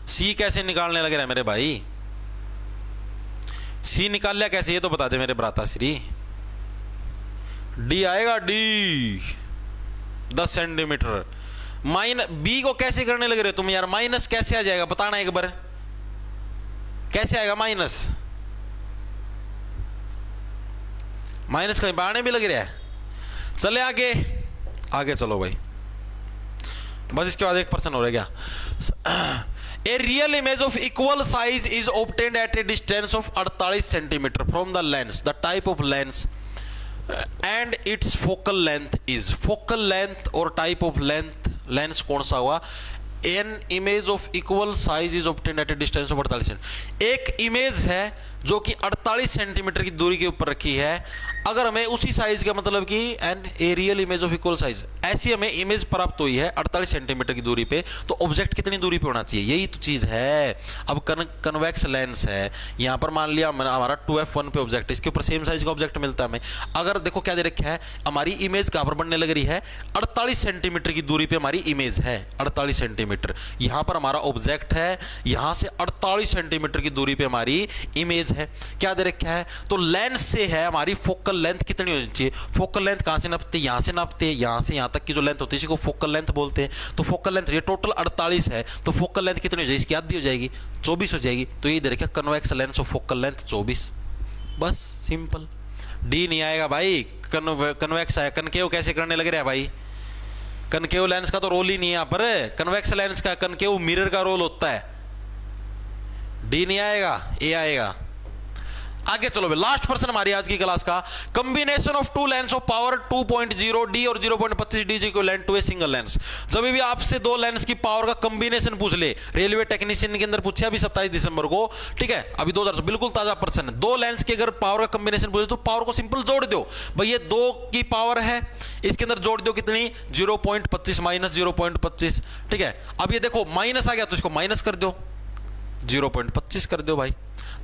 सी कैसे निकालने लग रहा है मेरे भाई? सी निकाल लिया कैसे, ये तो बता दे मेरे भ्राताश्री. डी आएगा. D 10 centimetre. बी को कैसे करने लग रहे हो तुम यार? माइनस कैसे आ जाएगा बताना एक बार. कैसे आएगा माइनस? माइनस कहीं बाढ़ने भी लग रहा है. चले आगे, आगे चलो भाई. बस इसके बाद 1% हो रहा है क्या? A real image of equal size is obtained at a distance of 48 centimetre from the lens. The type of lens and its focal length is. Focal length और टाइप ऑफ लेंस कौन सा हुआ? An image of equal size is obtained at a distance of 48 centimetre. एक image है जो कि 48 centimetre की दूरी के ऊपर रखी है. अगर हमें उसी साइज का मतलब कि an a real image of equal size, ऐसी हमें इमेज प्राप्त हुई है 48 सेंटीमीटर की दूरी पे, तो ऑब्जेक्ट कितनी दूरी पे होना चाहिए? यही तो चीज है. अब कन्वेक्स लेंस है, यहां पर मान लिया हमारा 2f1 पे ऑब्जेक्ट, इसके ऊपर सेम साइज का ऑब्जेक्ट मिलता है हमें. अगर देखो क्या दे रखा है, हमारी इमेज कहां पर बनने लग रही है? 48 सेंटीमीटर की दूरी पे हमारी इमेज है. 48 सेंटीमीटर यहां पर हमारा ऑब्जेक्ट है, यहां से 48 सेंटीमीटर की दूरी पे हमारी इमेज है. क्या दे रखा है? तो लेंस से है हमारी फोकल लेंथ कितनी होनी चाहिए? फोकल लेंथ कहां से नापते हैं? यहां से नापते हैं. यहां से यहां तक की जो लेंथ होती है इसी को फोकल लेंथ बोलते हैं. तो फोकल लेंथ ये टोटल 48 है, तो फोकल लेंथ कितनी हो जाएगी? इसकी आधी हो जाएगी, 24 हो जाएगी. तो ये दे रखा convex lens of focal length 24. बस सिंपल. डी नहीं आएगा भाई. कन्वेक्स आया. कनकेव कैसे करने लग रहा है भाई? कनकेव लेंस का तो रोल ही नहीं है यहां पर. कन्वेक्स लेंस का, कनकेव मिरर का रोल होता है. डी नहीं आएगा, ए आएगा. आगे चलो भाई, लास्ट पर्सन हमारी आज की क्लास का, combination of two lens of power 2.0 D और 0.25 D equivalent to a single lens. जब भी आपसे दो लेंस की पावर का कॉम्बिनेशन पूछ ले, रेलवे टेक्नीशियन के अंदर पूछा अभी 27 दिसंबर को, ठीक है, अभी 2000 बिल्कुल ताजा पर्सन है। दो लेंस की अगर पावर का कॉम्बिनेशन पूछे तो पावर को सिंपल जोड़ दो भाई, ये 2 की पावर है, इसके अंदर जोड़ दो कितनी 0.25 माइनस 0.25, ठीक है। अब ये देखो माइनस आ गया तो इसको माइनस कर दो, 0.25 कर दो भाई,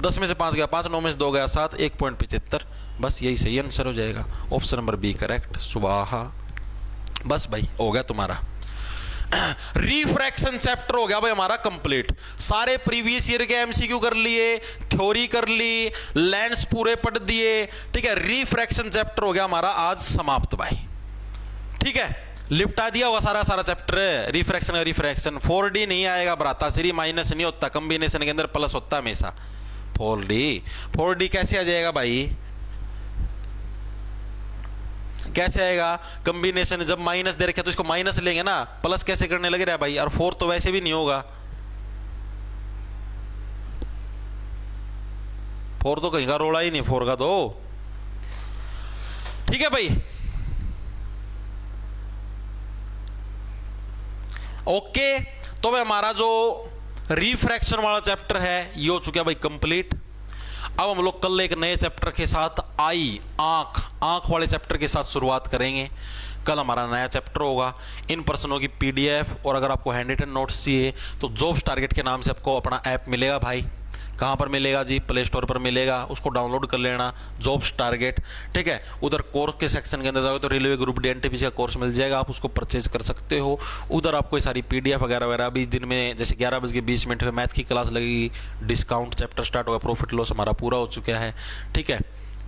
10 में से 5 गया 5, 9 में से 2 गया 7, 1.75, बस यही सही आंसर हो जाएगा। ऑप्शन नंबर बी करेक्ट, सुबह। बस भाई हो गया तुम्हारा रिफ्रैक्शन चैप्टर हो गया भाई हमारा कंप्लीट। सारे प्रीवियस ईयर के एमसीक्यू कर लिए, थ्योरी कर ली, लेंस पूरे पढ़ दिए, ठीक है। रिफ्रैक्शन चैप्टर हो गया हमारा आज समाप्त भाई, ठीक है। लिपटा दिया हुआ सारा सारा चैप्टर, रिफ्रैक्शन का रिफ्रैक्शन। 4D नहीं आएगा भ्राता श्री, माइनस नहीं होता, कॉम्बिनेशन के अंदर प्लस होता है हमेशा। 4D कैसे आ जाएगा भाई, कैसे आएगा कॉम्बिनेशन? जब माइनस दे रखे तो इसको माइनस लेंगे ना, प्लस कैसे करने लगे रहा भाई, और 4 तो वैसे भी नहीं होगा, 4 तो कहीं का रोला ही नहीं 4 का तो, ठीक है भाई। ओके, तो भाई हमारा जो रिफ्रैक्शन वाला चैप्टर है ये हो चुका भाई कंप्लीट। अब हम लोग कल एक नए चैप्टर के साथ आंख वाले चैप्टर के साथ शुरुआत करेंगे। कल हमारा नया चैप्टर होगा, इन पर्सनों की पीडीएफ, और अगर आपको हैंड रिटन नोट्स चाहिए तो जॉब्स टारगेट के नाम से आपको अपना ऐप मिलेगा भाई। कहाँ पर मिलेगा जी? प्ले स्टोर पर मिलेगा, उसको डाउनलोड कर लेना, जॉब्स टारगेट, ठीक है। उधर कोर्स के सेक्शन के अंदर जाओगे तो रेलवे ग्रुप डी एनटीपीसी का कोर्स मिल जाएगा, आप उसको परचेज कर सकते हो। उधर आपको सारी पीडीएफ वगैरह वगैरह भी दिन में जैसे 11:20 पे मैथ की क्लास लगेगी, डिस्काउंट चैप्टर स्टार्ट होगा, प्रॉफिट लॉस हमारा पूरा हो चुका है, ठीक है।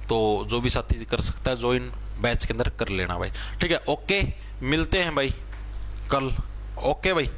तो जो भी साथी कर सकता है ज्वाइन बैच के अंदर कर लेना भाई, ठीक है। ओके, मिलते हैं भाई कल, ओके भाई।